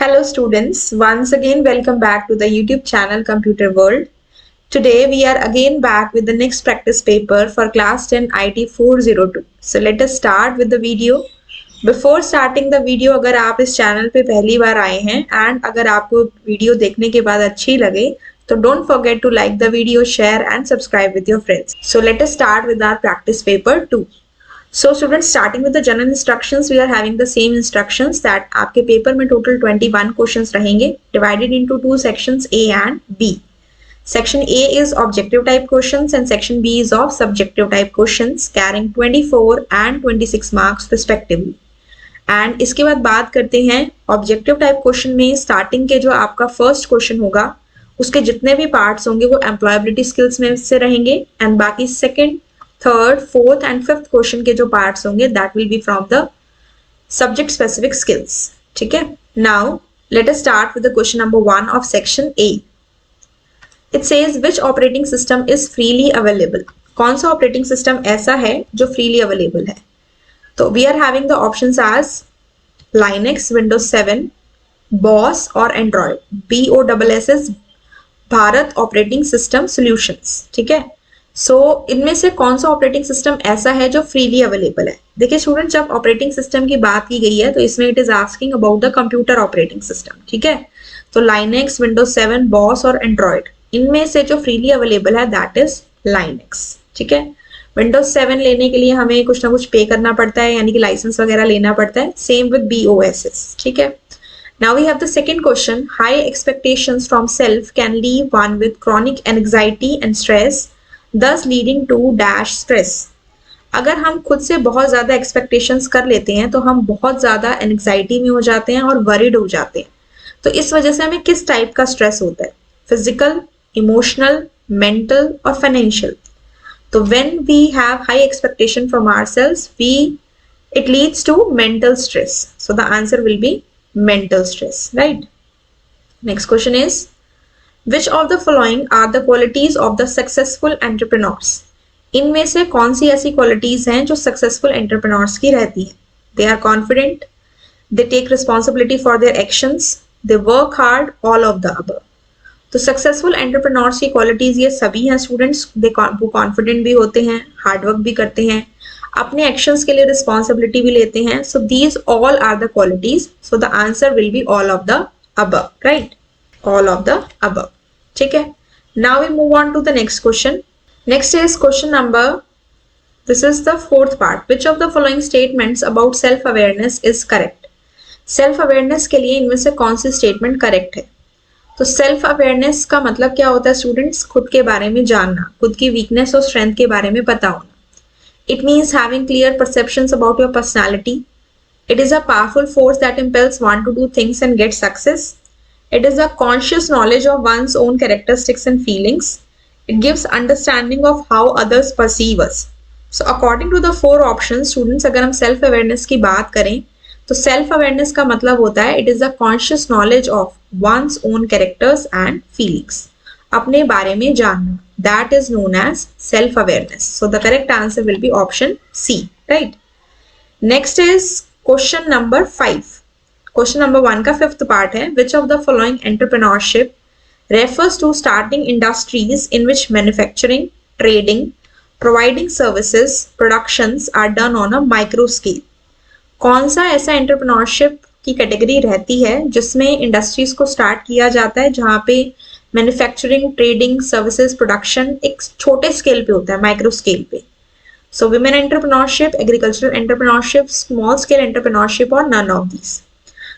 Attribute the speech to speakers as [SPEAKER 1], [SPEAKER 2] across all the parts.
[SPEAKER 1] Hello students, once again welcome back to the YouTube channel Computer World. Today we are again back with the next practice paper for class 10 IT 402. So let us start with the video. Before starting the video, अगर आप इस channel पे पहली बार आए हैं and अगर आपको video देखने के बाद अच्छी लगे तो don't forget to like the video, share and subscribe with your friends. So let us start with our practice paper 2. So students, starting with the general instructions, we are having the same instructions that आपके paper में total 21 questions रहेंगे divided into two sections A and B. Section A is objective type questions and section B is of subjective type questions carrying 24 and 26 marks respectively. And इसके बाद बात करते हैं objective type question में starting के जो आपका first question होगा उसके जितने भी parts होंगे वो employability skills में से रहेंगे and बाकी second, third, fourth and fifth question के जो parts होंगे that will be from the subject specific skills. ठीक है? Now let us start with the question number 1 of section A. It says which operating system is freely available. कौन सा operating system ऐसा है जो freely available है? तो we are having the options as Linux, Windows 7, BOS और Android. BOSS is Bharat operating system solutions. ठीक है? सो इनमें से कौन सा ऑपरेटिंग सिस्टम ऐसा है जो फ्रीली अवेलेबल है? देखिए स्टूडेंट, जब ऑपरेटिंग सिस्टम की बात की गई है तो इसमें it is asking about the computer operating system. ठीक है? तो लाइनेक्स, विंडोज 7, बॉस और एंड्रॉइड, इनमें से जो फ्रीली अवेलेबल है दैट इज लाइनेक्स. ठीक है? विंडोज 7 लेने के लिए हमें कुछ ना कुछ पे करना पड़ता है, यानी कि लाइसेंस वगैरह लेना पड़ता है. Same with BOSS. ठीक है? Now we have the second question. High expectations from self can leave one with chronic anxiety and stress, thus leading to dash stress. अगर हम खुद से बहुत ज़्यादा expectations कर लेते हैं तो हम बहुत ज़्यादा anxiety में हो जाते हैं और worried हो जाते हैं. तो इस वजह से हमें किस टाइप का stress होता है? Physical, emotional, mental और financial. तो when we have high expectation from ourselves, it leads to mental stress. So the answer will be mental stress, right? Next question is, which of the following are the qualities of the successful entrepreneurs? इनमें से कौन सी ऐसी qualities हैं जो successful entrepreneurs की रहती हैं? They are confident, they take responsibility for their actions, they work hard, all of the above. तो successful entrepreneurs की qualities ये सभी हैं students. वो confident भी होते हैं, hard work भी करते हैं, अपने एक्शंस के लिए रिस्पॉन्सिबिलिटी भी लेते हैं. So these all are the qualities. So the answer will be all of the above, right? All of the above. ठीक है? Now we move on to the next question. Next is question number, this is the fourth part. Which of the following statements about self awareness is correct? Self awareness के लिए इनमें से कौन सी statement correct है? तो self awareness का मतलब क्या होता है स्टूडेंट्स? खुद के बारे में जानना, खुद की वीकनेस और स्ट्रेंथ के बारे में पता होना. It means having clear perceptions about your personality. It is a powerful force that impels one to do things and get success. It is a conscious knowledge of one's own characteristics and feelings. It gives understanding of how others perceive us. So according to the four options, students, अगर हम self awareness की बात करें तो self awareness का मतलब होता है it is a conscious knowledge of one's own characters and feelings. अपने बारे में जानना, that is known as self awareness. So the correct answer will be option C, right? Next is question number 5. Question number 1 का fifth part है, which of the following entrepreneurship refers to starting industries in which manufacturing, trading, providing services, productions are done on a micro scale? कौन सा ऐसा entrepreneurship की category रहती है जिसमें industries को स्टार्ट किया जाता है जहाँ पे मैन्युफैक्चरिंग, ट्रेडिंग, सर्विसेज, प्रोडक्शन एक छोटे स्केल पे होता है, माइक्रो स्केल पे. So women entrepreneurship, agricultural entrepreneurship, small scale entrepreneurship और नन ऑफ दीज.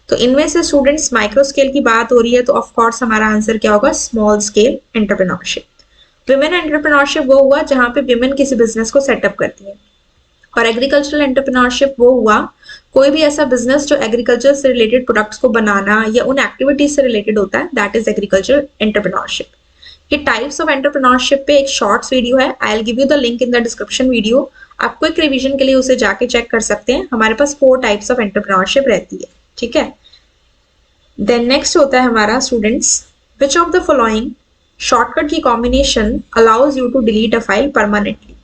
[SPEAKER 1] तो इनमें से स्टूडेंट्स माइक्रो स्केल की बात हो रही है तो ऑफ कोर्स हमारा आंसर क्या होगा? Small scale entrepreneurship. Women entrepreneurship वो हुआ जहाँ पे विमेन किसी बिजनेस को सेटअप करती है, और एग्रीकल्चरल एंटरप्रेन्योरशिप वो हुआ कोई भी ऐसा बिजनेस जो एग्रीकल्चर से रिलेटेड प्रोडक्ट्स को बनाना या उन एक्टिविटीज से रिलेटेड होता है, दैट इज एग्रीकल्चर एंटरप्रेन्योरशिप. ये टाइप्स ऑफ एंटरप्रेन्योरशिप पे एक शॉर्ट्स वीडियो है, I will give you the link in the description video. आप क्विक रिवीजन के लिए उसे जाके चेक कर सकते हैं. हमारे पास 4 टाइप्स ऑफ एंटरप्रेन्योरशिप रहती है. ठीक है? देन नेक्स्ट होता है हमारा students, which of the following shortcut की combination allows you to delete a file permanently?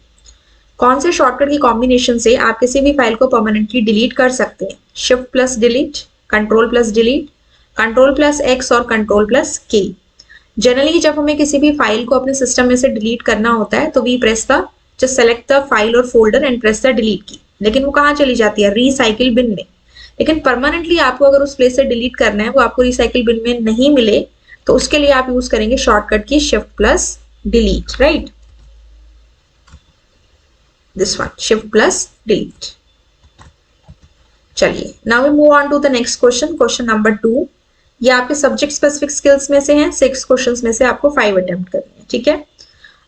[SPEAKER 1] कौन से शॉर्टकट की कॉम्बिनेशन से आप किसी भी फाइल को परमानेंटली डिलीट कर सकते हैं? Shift plus delete, control plus delete, control plus x और कंट्रोल प्लस के। जनरली जब हमें किसी भी फाइल को अपने सिस्टम में से डिलीट करना होता है तो we press the just select the file और folder and press the delete key, लेकिन वो कहाँ चली जाती है, रिसाइकिल बिन में। लेकिन परमानेंटली आपको अगर उस प्लेस से डिलीट करना है, वो आपको रिसाइकिल बिन में नहीं मिले, तो उसके लिए आप यूज करेंगे shortcut key shift plus delete, right, this one, shift plus delete. चलिए now we move on to the next question, question number 2। ये आपके सब्जेक्ट स्पेसिफिक स्किल्स में से हैं, 6 क्वेश्चंस में से आपको 5 अटेम्प्ट करने हैं, ठीक है।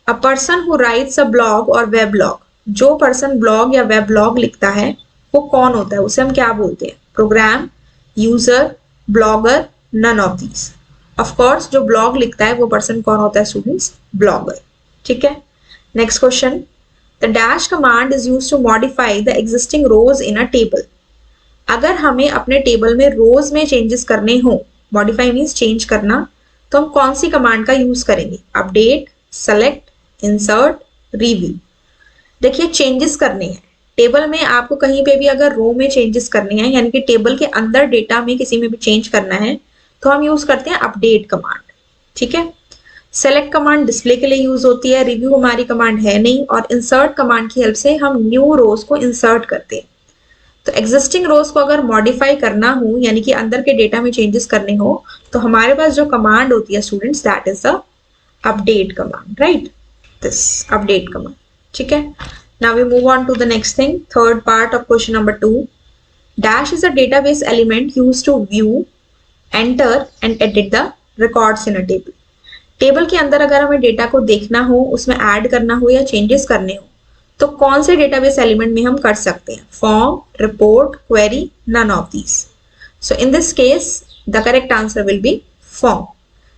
[SPEAKER 1] A person who rights a blog और वेब ब्लॉग, जो पर्सन ब्लॉग या वेब ब्लॉग लिखता है वो कौन होता है, उसे हम क्या बोलते हैं, program, user, blogger, none of these. Of course जो ब्लॉग लिखता है वो पर्सन कौन होता है स्टूडेंट्स, ब्लॉगर, ठीक है। Next question, the dash command is used to modify the existing rows in a table. अगर हमें अपने टेबल में रोज में चेंजेस करने हो, मॉडिफाई मीन्स चेंज करना, तो हम कौन सी कमांड का यूज करेंगे, अपडेट, सेलेक्ट, इंसर्ट, रिव्यू। देखिए चेंजेस करने हैं टेबल में, आपको कहीं पे भी अगर रो में चेंजेस करने हैं, यानी कि टेबल के अंदर डेटा में किसी में भी चेंज करना है, तो हम यूज करते हैं अपडेट कमांड, ठीक है। सेलेक्ट कमांड डिस्प्ले के लिए यूज होती है, रिव्यू हमारी कमांड है नहीं, और इंसर्ट कमांड की हेल्प से हम न्यू रोज को इंसर्ट करते हैं। तो एग्जिस्टिंग रोज को अगर मॉडिफाई करना हो, यानी कि अंदर के डेटा में चेंजेस करने हो, तो हमारे पास जो कमांड होती है students, that is the update command, right, this update command, ठीक है। Now we move on to the next thing, third part of question number 2। Dash is a database element used to view, enter and edit the records in a table. Table के अंदर अगर हमें data को देखना हो, उसमें add करना हो या चेंजेस करने हो, तो कौन से डेटाबेस एलिमेंट में हम कर सकते हैं, form, report, query, none of these. So in this case the correct answer will be form.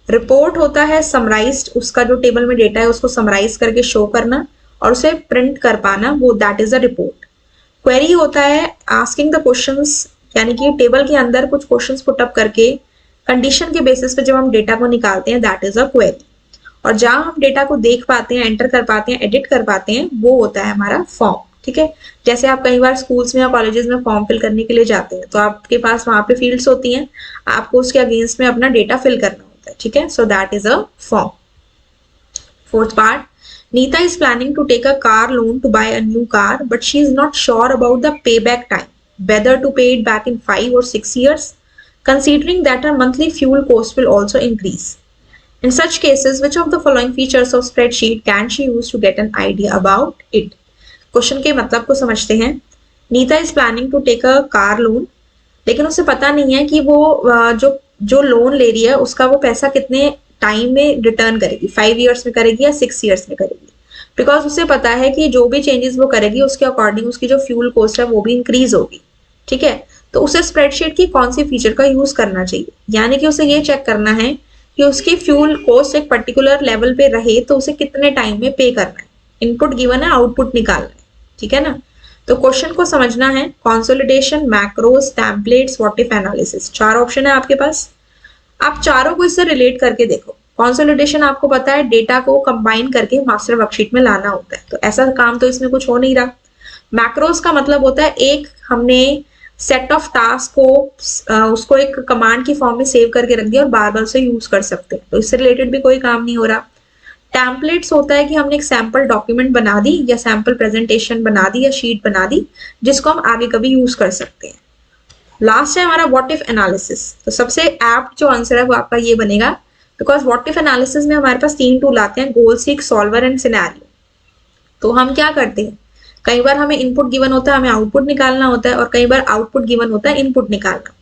[SPEAKER 1] Report होता है समराइज्ड, उसका जो टेबल में डेटा है उसको समराइज करके शो करना और उसे प्रिंट कर पाना, वो that is a report. Query होता है आस्किंग द क्वेश्चंस, यानी कि टेबल के अंदर कुछ क्वेश्चंस पुट अप करके कंडीशन के बेसिस पे जब हम डेटा को निकालते हैं, दैट इज अ क्वेरी। और जहां हम डेटा को देख पाते हैं, एंटर कर पाते हैं, एडिट कर पाते हैं, वो होता है हमारा फॉर्म, ठीक है। जैसे आप कई बार स्कूल्स में या कॉलेजेस में फॉर्म फिल करने के लिए जाते हैं, तो आपके पास वहां पे फील्ड्स होती हैं, आपको उसके अगेंस्ट में अपना डेटा फिल करना होता है, ठीक है। So that is a form. Fourth part, Neeta is planning to take a car loan to buy a new car, but she is not sure about the pay back time, whether to pay it back in 5 or 6 years, considering that her monthly fuel cost will also increase. In such cases, which of the following features of spreadsheet can she use to get an idea about it? Question के मतलब को समझते हैं। Neeta is planning to take a car loan, लेकिन उसे पता नहीं है कि वो जो जो लोन ले रही है उसका वो पैसा कितने टाइम में रिटर्न करेगी, 5 ईयर्स में करेगी या 6 ईयर्स में करेगी। बिकॉज उसे पता है कि जो भी चेंजेस वो करेगी उसके अकॉर्डिंग उसकी जो फ्यूल कॉस्ट है वो भी इंक्रीज होगी, ठीक है। तो उसे स्प्रेडशीट की कौन सी फीचर का यूज करना चाहिए, यानी कि उसे ये चेक करना है कि उसकी फ्यूल कॉस्ट एक पर्टिकुलर लेवल पे रहे तो उसे कितने टाइम में पे करना है। इनपुट गिवन है, आउटपुट निकालना है, ठीक है ना। तो क्वेश्चन को समझना है, consolidation, macros, templates, what if analysis, 4 option है आपके पास। आप चारों को इससे रिलेट करके देखो। कंसोलिडेशन आपको पता है डेटा को कंबाइन करके मास्टर वर्कशीट में लाना होता है, तो ऐसा काम तो इसमें कुछ हो नहीं रहा। मैक्रोस का मतलब होता है एक हमने सेट ऑफ टास्क को उसको एक कमांड की फॉर्म में सेव करके रख दिया और बार बार उसे यूज कर सकते हैं, तो इससे रिलेटेड भी कोई काम नहीं हो रहा। टेम्पलेट्स होता है कि हमने एक सैंपल डॉक्यूमेंट बना दी या सैंपल प्रेजेंटेशन बना दी या शीट बना दी जिसको हम आगे कभी यूज कर सकते हैं। लास्ट है हमारा व्हाट इफ एनालिसिस, तो सबसे एप्ट जो आंसर है वो आपका ये बनेगा, बिकॉज व्हाट इफ एनालिसिस में हमारे पास 3 टूल आते हैं, गोल सीक, सॉल्वर एंड सिनेरियो। तो हम क्या करते हैं, कई बार हमें इनपुट गिवन होता है, हमें आउटपुट निकालना होता है, और कई बार आउटपुट गिवन होता है, इनपुट निकालना।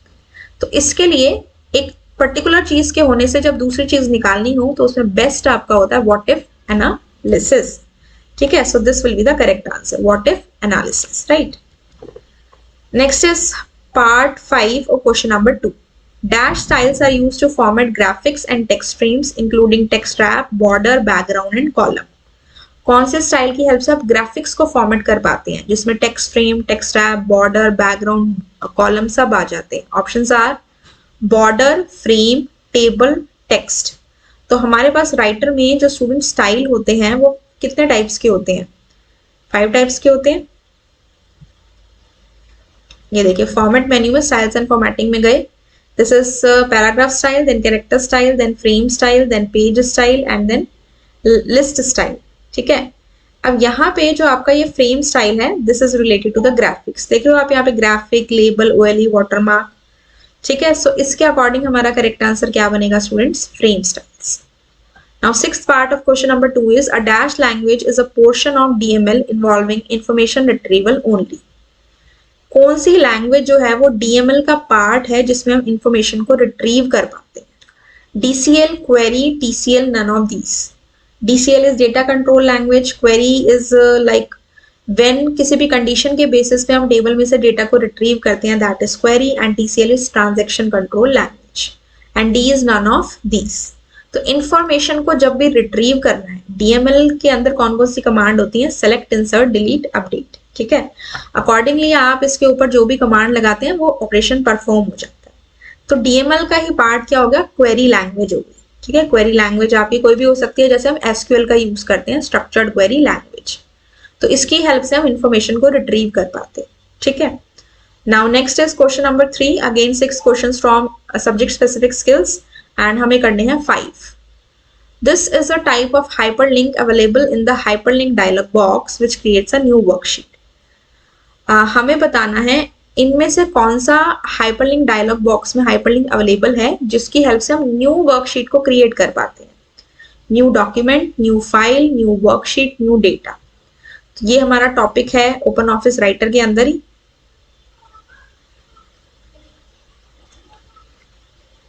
[SPEAKER 1] तो इसके लिए एक पर्टिकुलर चीज के होने से जब दूसरी चीज निकालनी हो तो उसमें बेस्ट आपका होता है व्हाट इफ एनालिसिस, ठीक है। So this will be the correct answer, what if analysis, right. Next is part 5 of question number 2. Dash styles are used to format graphics and text streams including text wrap, border, background and column. कौन से style की help से आप graphics को format कर पाते हैं जिसमें text frame, text wrap, border, background, column सब आ जाते हैं। Options are border, frame, table, text. तो हमारे पास राइटर में जो स्टूडेंट स्टाइल होते हैं वो कितने टाइप्स के होते हैं, 5 टाइप्स के होते हैं। ये देखिए फॉर्मेट मेन्यू में स्टाइल्स एंड फॉर्मेटिंग में गए, This is paragraph style, then character style, then frame style, then page style and then list style. ठीक है, अब यहाँ पे जो आपका ये फ्रेम स्टाइल है, this is related to the graphics. देख रहे हो आप यहाँ पे ग्राफिक, लेबल, ओएलई, वाटरमार्क. ठीक है, सो इसके अकॉर्डिंग हमारा करेक्ट आंसर क्या बनेगा students? Frame styles. Now sixth part of question number 2 is a dash language is a portion of DML involving information retrieval only. कौन सी लैंग्वेज जो है वो DML का पार्ट है जिसमें हम इंफॉर्मेशन को रिट्रीव कर पाते हैं? DCL, query, TCL, none of these. DCL is data control language, query is like when किसी भी कंडीशन के बेसिस पे हम टेबल में से डेटा को रिट्रीव करते हैं, that is query, and TCL is transaction control language, and D is none of these. तो इंफॉर्मेशन को जब भी रिट्रीव करना है, डीएमएल के अंदर कौन कौन सी कमांड होती है? Select, insert, delete, update. ठीक है, अकॉर्डिंगली आप इसके ऊपर जो भी कमांड लगाते हैं वो ऑपरेशन परफॉर्म हो जाता है. तो डीएमएल का ही पार्ट क्या हो गया? क्वेरी लैंग्वेज होगी. ठीक है, क्वेरी लैंग्वेज आपकी कोई भी हो सकती है, जैसे हम एसक्यूएल का यूज करते हैं, स्ट्रक्चर्ड क्वेरी लैंग्वेज. तो इसकी हेल्प से हम इंफॉर्मेशन को रिट्रीव कर पाते हैं. ठीक है, now next is question number 3. Again 6 questions from subject specific skills and हमें करने हैं 5. This is a type of hyperlink available in the hyperlink dialog box which creates a new worksheet. हमें बताना है इनमें से कौन सा hyperlink dialog box में hyperlink अवेलेबल है जिसकी हेल्प से हम न्यू वर्कशीट को क्रिएट कर पाते हैं. New document, new file, new worksheet, new data. तो ये हमारा टॉपिक है ओपन ऑफिस राइटर के अंदर ही.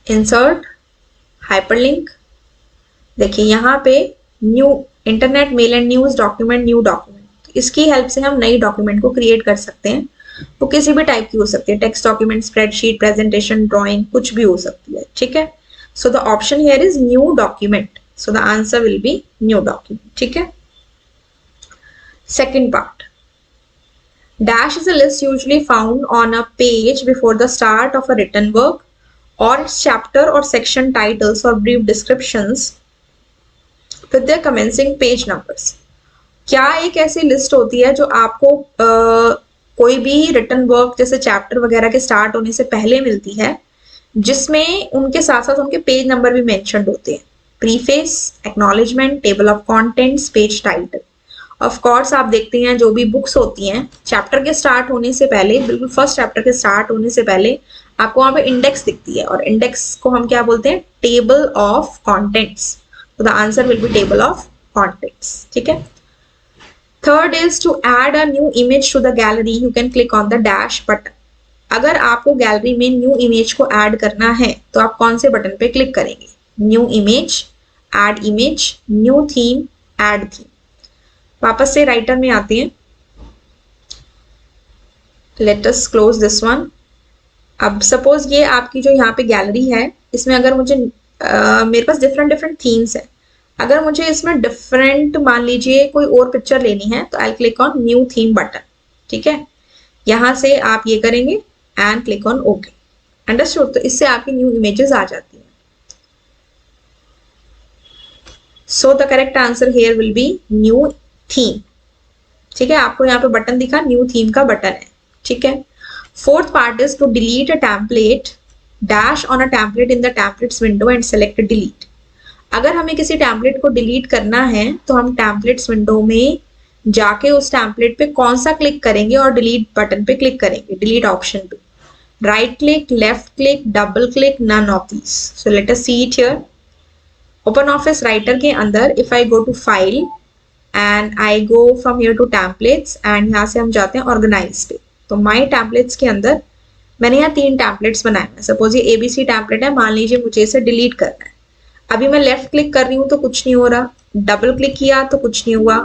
[SPEAKER 1] Insert, hyperlink. देखिए यहाँ पे new internet male and news document, new document. तो इसकी हेल्प से हम नई डॉक्यूमेंट को क्रिएट कर सकते हैं. वो किसी भी टाइप की हो सकती है, text document, spreadsheet, presentation, drawing, कुछ भी हो सकती है. ठीक है, so the option here is new document. So the answer will B new document. ठीक है, second part. Dash is a list usually found on a page before the start of a written work, or its chapter or section titles or brief descriptions with their commencing page numbers. क्या एक ऐसी list होती है जो आपको कोई भी written work जैसे चैप्टर वगैरह के स्टार्ट होने से पहले मिलती है, जिसमें उनके साथ साथ उनके पेज नंबर भी मेंशन्ड होते हैं? Preface, acknowledgement, table of contents, page title. Of course आप देखते हैं जो भी बुक्स होती हैं, चैप्टर के स्टार्ट होने से पहले, बिल्कुल फर्स्ट चैप्टर के स्टार्ट होने से पहले आपको वहां पे इंडेक्स दिखती है, और इंडेक्स को हम क्या बोलते हैं? Table of contents. तो the answer will be table of contents. ठीक है, third is to add a new image to the gallery. You can click on the dash button. अगर आपको गैलरी में न्यू इमेज को ऐड करना है तो आप कौन से बटन पे क्लिक करेंगे? New image, add image, new theme, add theme. वापस से राइटर में आते हैं. Let us close this one. अब सपोज ये आपकी जो यहाँ पे गैलरी है, इसमें अगर मुझे मेरे पास डिफरेंट थीम्स है. अगर मुझे इसमें डिफरेंट मान लीजिए कोई और पिक्चर लेनी है तो I click on new theme button. ठीक है, यहां से आप ये करेंगे and click on okay. Understood? तो इससे आपकी न्यू इमेजेस आ जाती हैं. So the correct answer here will be new theme. ठीक है, आपको यहाँ पे बटन दिखा, न्यू थीम का बटन है. ठीक है, fourth part is to delete a template. Dash on a template in the templates window and select delete. अगर हमें किसी टेम्पलेट को डिलीट करना है तो हम टेम्पलेट्स विंडो में जाके उस टेम्पलेट पे कौन सा क्लिक करेंगे और डिलीट बटन पे क्लिक करेंगे, डिलीट ऑप्शन पे. Right click, left click, double click, none of these. So let us see it here. Open office writer के अंदर if I go to file and I go from here to templates and यहाँ से हम जाते हैं organise पे. तो माई templates के अंदर मैंने यहाँ 3 टेम्पलेट्स बनाए हैं. सपोज ये ABC टेम्पलेट है, मान लीजिए मुझे इसे डिलीट करना है. अभी मैं लेफ्ट क्लिक कर रही हूँ तो कुछ नहीं हो रहा, डबल क्लिक किया तो कुछ नहीं हुआ.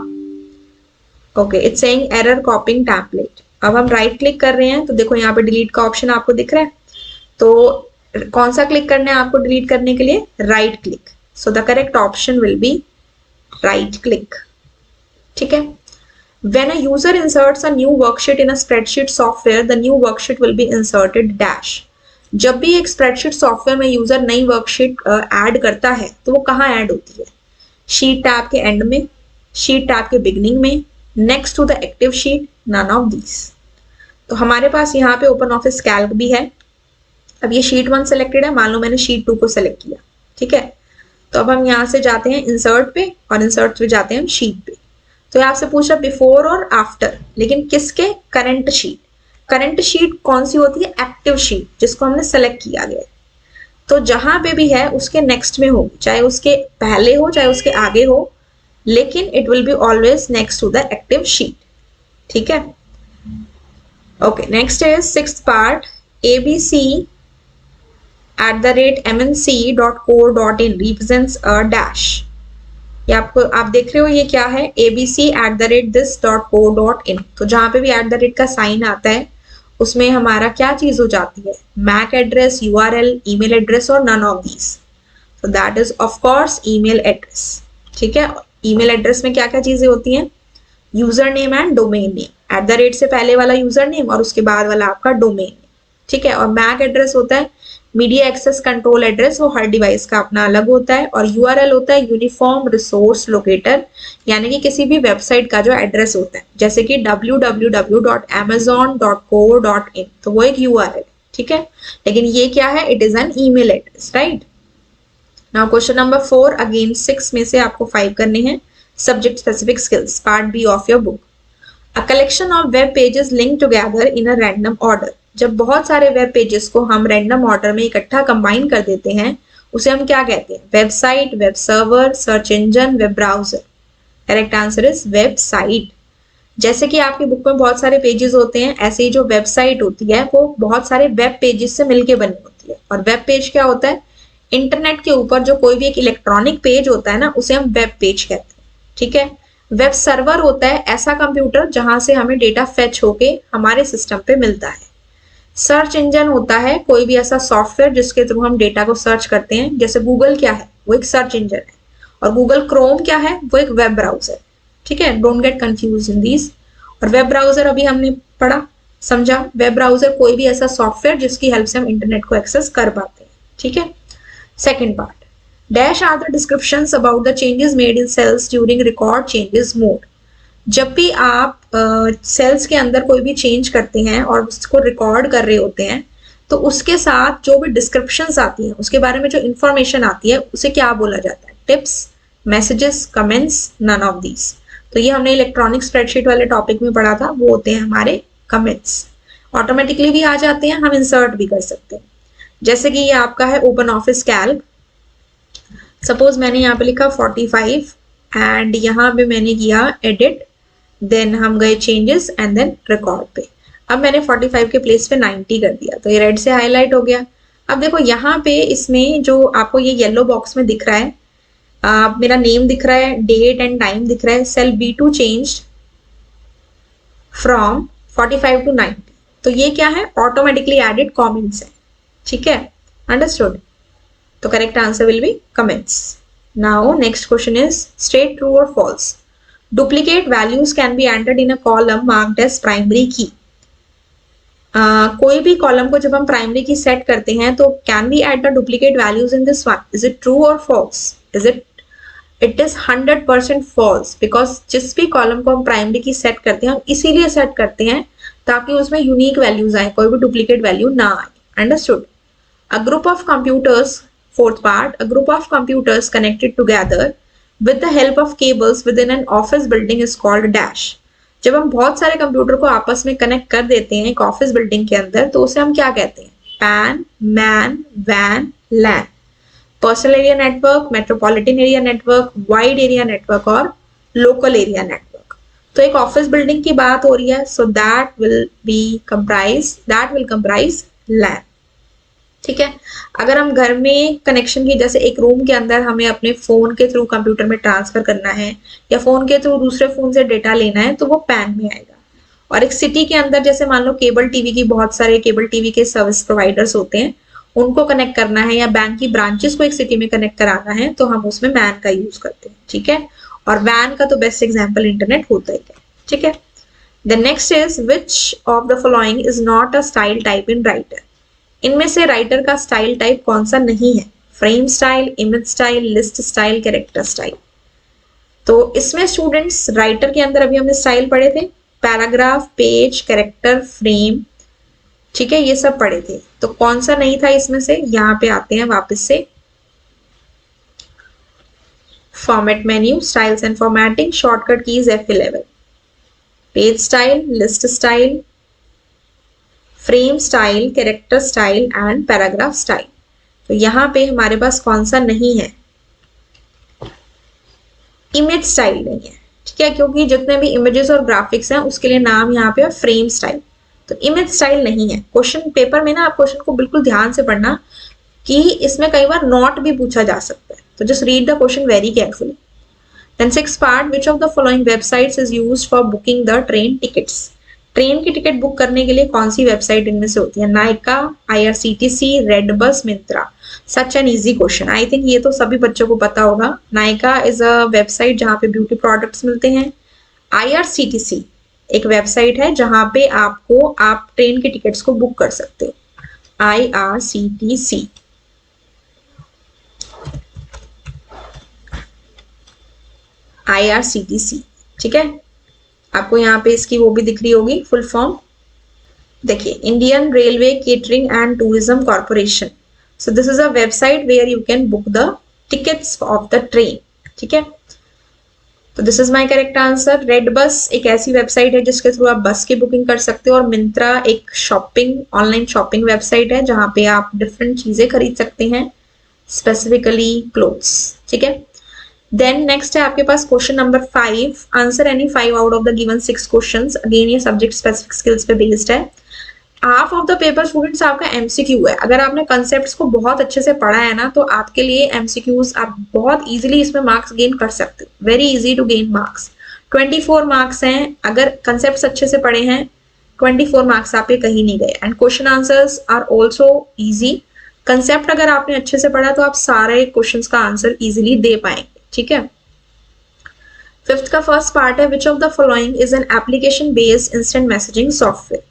[SPEAKER 1] Okay, it's saying error कॉपिंग template. अब हम राइट क्लिक कर रहे हैं तो देखो यहाँ पे डिलीट का ऑप्शन आपको दिख रहा है. तो कौन सा क्लिक करना है आपको डिलीट करने के लिए? Right click. So the correct option will be right click. ठीक है, when a user inserts a new worksheet in a spreadsheet software, the new worksheet will be inserted dash. जब भी एक स्प्रेडशीट सॉफ्टवेयर में user नई worksheet add करता है तो वो कहाँ ऐड होती है? शीट टैब के एंड में, शीट टैब के बिगनिंग में, next to the active sheet, none of these. तो हमारे पास यहाँ पे ओपन ऑफिस कैल्क भी है. अब ये शीट 1 सेलेक्टेड है, मान लो मैंने शीट 2 को सेलेक्ट किया, ठीक है। तो अब हम यहाँ से जाते हैं इंसर्ट पे और इंसर्ट पे जाते हैं हम शीट पे। तो आपसे पूछा बिफोर और आफ्टर, लेकिन किसके? Current sheet. करंट शीट कौन सी होती है? एक्टिव शीट, जिसको हमने सेलेक्ट किया गया है। तो जहां पे भी है उसके नेक्स्ट में होगी, चाहे उसके पहले हो चाहे उसके आगे हो, लेकिन it will be always next to the active sheet, ठीक है। Okay, next is 6th part, abc@mnc.co.in represents a dash। ये आपको आप देख रहे हो ये क्या है? abc@this.co.in। तो जहां पे भी @ का साइन आता है उसमें हमारा क्या चीज हो जाती है? MAC address, URL, email address और नन ऑफ दीज। तो that is of course email address, ठीक है। ईमेल एड्रेस में क्या क्या चीजें होती हैं? User name and domain name, @ से पहले वाला यूजर नेम और उसके बाद वाला आपका डोमेन, ठीक है। और मैक एड्रेस होता है मीडिया एक्सेस कंट्रोल एड्रेस, वो हर डिवाइस का अपना अलग होता है। और यूआरएल होता है यूनिफॉर्म रिसोर्स लोकेटर, यानी कि किसी भी वेबसाइट का जो एड्रेस होता है, जैसे कि www.amazon.co.in, तो वो एक यूआरएल, ठीक है। लेकिन ये क्या है? It is an email address, right. Now question number 4, again 6 में से आपको 5 करने हैं। Subject specific skills, part B of your book. A collection of web pages link together in a random order. जब बहुत सारे वेब पेजेस को हम रैंडम ऑर्डर में इकट्ठा कंबाइन कर देते हैं, उसे हम क्या कहते हैं? Website, web server, search engine, web browser. Correct answer is website. जैसे कि आपकी बुक में बहुत सारे पेजेस होते हैं, ऐसे ही जो वेबसाइट होती है वो बहुत सारे वेब पेजेस से मिलके बनी होती है। और वेब पेज क्या होता है? इंटरनेट के ऊपर जो कोई भी एक इलेक्ट्रॉनिक पेज होता है ना, उसे हम वेब पेज कहते हैं, ठीक है। वेब सर्वर होता है ऐसा कंप्यूटर जहां से हमें डेटा फेच होके हमारे सिस्टम पे मिलता है। सर्च इंजन होता है कोई भी ऐसा सॉफ्टवेयर जिसके थ्रू हम डेटा को सर्च करते हैं, जैसे गूगल क्या है? वो एक सर्च इंजन है। और गूगल क्रोम क्या है? वो एक वेब ब्राउजर, ठीक है। Don't get confuse in these. और वेब ब्राउजर अभी हमने पढ़ा, समझा। वेब ब्राउजर कोई भी ऐसा सॉफ्टवेयर जिसकी हेल्प से हम इंटरनेट को एक्सेस कर पाते हैं, ठीक है। Second part, dash are the descriptions about the changes made in cells during record changes mode. जब भी आप सेल्स के अंदर कोई भी चेंज करते हैं और उसको रिकॉर्ड कर रहे होते हैं, तो उसके साथ जो भी डिस्क्रिप्शंस आती हैं, उसके बारे में जो इंफॉर्मेशन आती है, उसे क्या बोला जाता है? Tips, messages, comments, none of these. तो ये हमने इलेक्ट्रॉनिक स्प्रेडशीट वाले टॉपिक में पढ़ा था, वो होते हैं हमारे कमेंट्स। ऑटोमेटिकली भी आ जाते हैं, हम इंसर्ट भी कर सकते हैं। जैसे कि ये आपका है ओपन ऑफिस कैल्क। सपोज मैंने यहाँ पे लिखा 45 एंड यहाँ पे मैंने किया एडिट, देन हम गए चेंजेस एंड देन रिकॉर्ड पे। अब मैंने 45 के प्लेस पे 90 कर दिया, तो ये रेड से हाईलाइट हो गया। अब देखो यहाँ पे इसमें जो आपको ये येलो बॉक्स में दिख रहा है, मेरा नेम दिख रहा है, डेट एंड टाइम दिख रहा है। Cell B2 changed from 45 to 90। तो ये क्या है? ऑटोमेटिकली एडेड कमेंट्स है, ठीक है। अंडरस्टूड? तो correct answer will be comments. Now next question is state true और false. Duplicate values can be entered in a column marked as primary key. कोई भी कॉलम को जब हम प्राइमरी की सेट करते हैं तो can be add the duplicate values in this one. Is it true और false? It is 100% false, because जिस भी कॉलम को हम प्राइमरी की सेट करते हैं, हम इसीलिए सेट करते हैं ताकि उसमें यूनिक वैल्यूज आए, कोई भी डुप्लीकेट वैल्यू ना आए। Understood? A group of computers, fourth part, a group of computers connected together with the help of cables within an office building is called dash। जब हम बहुत सारे कंप्यूटर को आपस में कनेक्ट कर देते हैं एक ऑफिस बिल्डिंग के अंदर, तो उसे हम क्या कहते हैं? पैन, मैन, वैन, LAN. Personal area network, metropolitan area network, wide area network और लोकल एरिया नेटवर्क। तो एक ऑफिस बिल्डिंग की बात हो रही है, so that will comprise LAN, ठीक है। अगर हम घर में कनेक्शन की, जैसे एक रूम के अंदर हमें अपने फोन के थ्रू कंप्यूटर में ट्रांसफर करना है या फोन के थ्रू दूसरे फोन से डेटा लेना है, तो वो पैन में आएगा। और एक सिटी के अंदर जैसे मान लो केबल टीवी की, बहुत सारे केबल टीवी के सर्विस प्रोवाइडर्स होते हैं, उनको कनेक्ट करना है या बैंक की ब्रांचेस को एक सिटी में कनेक्ट कराना है, तो हम उसमें मैन का यूज करते हैं, ठीक है। और वैन का तो बेस्ट एग्जाम्पल इंटरनेट होता ही है, ठीक है। The next is which of the following is not a style type in writer. इनमें से राइटर का स्टाइल टाइप कौन सा नहीं है? Frame style, image style, list style, character style. तो इसमें स्टूडेंट्स राइटर के अंदर अभी हमने स्टाइल पढ़े थे, पैराग्राफ, पेज, कैरेक्टर, फ्रेम, ठीक है, ये सब पढ़े थे। तो कौन सा नहीं था इसमें से, यहाँ पे आते हैं वापस से। Format menu, styles and formatting, shortcut keys F11, page style, list style, frame style, character style and paragraph style. तो यहाँ पे हमारे पास कौन सा नहीं है, इमेज स्टाइल नहीं है। ठीक है, क्योंकि जितने भी इमेजेस और ग्राफिक्स हैं उसके लिए नाम यहाँ पे है फ्रेम स्टाइल, तो इमेज स्टाइल नहीं है। क्वेश्चन पेपर में ना आप क्वेश्चन को बिल्कुल ध्यान से पढ़ना कि इसमें कई बार नॉट भी पूछा जा सकता है, तो just read the question very carefully. Then six part, which of the following websites is used for booking the train tickets. Train की टिकट बुक करने के लिए कौन सी वेबसाइट इनमें से होती है, Nykaa, IRCTC, red bus, Myntra. Such an easy question, I think ये तो सभी बच्चों को पता होगा। नायका इज अ वेबसाइट जहाँ पे ब्यूटी प्रोडक्ट्स मिलते हैं। IRCTC एक वेबसाइट है जहाँ पे आप ट्रेन की टिकट्स को बुक कर सकते हो, IRCTC। IRCTC, ठीक है, आपको यहाँ पे इसकी वो भी दिख रही होगी फुल फॉर्म। देखिए, Indian Railway Catering and Tourism Corporation. So this is a website where you can book the tickets of the train. ठीक है, तो this is my correct answer. RedBus एक ऐसी वेबसाइट है जिसके थ्रू आप बस की बुकिंग कर सकते हो, और मिंत्रा एक ऑनलाइन शॉपिंग वेबसाइट है जहाँ पे आप डिफरेंट चीजें खरीद सकते हैं, स्पेसिफिकली क्लोथ्स। ठीक है, देन नेक्स्ट है आपके पास question number 5, answer any 5 out of the given 6 questions. Again ये सब्जेक्ट स्पेसिफिक स्किल्स पे बेस्ड है। Half of the paper students आपका MCQ है। अगर आपने कंसेप्ट्स को बहुत अच्छे से पढ़ा है ना, तो आपके लिए MCQs आप बहुत इजीली इसमें मार्क्स गेन कर सकते हो। Very easy to gain marks. 24 marks हैं, अगर कंसेप्ट्स अच्छे से पढ़े हैं 24 मार्क्स आपके कहीं नहीं गए। And question answers are also easy. Concept अगर आपने अच्छे से पढ़ा तो आप सारे क्वेश्चन का आंसर इजिली दे पाएंगे। ठीक है, फिफ्थ का फर्स्ट पार्ट है, which of the following is an application based instant messaging software.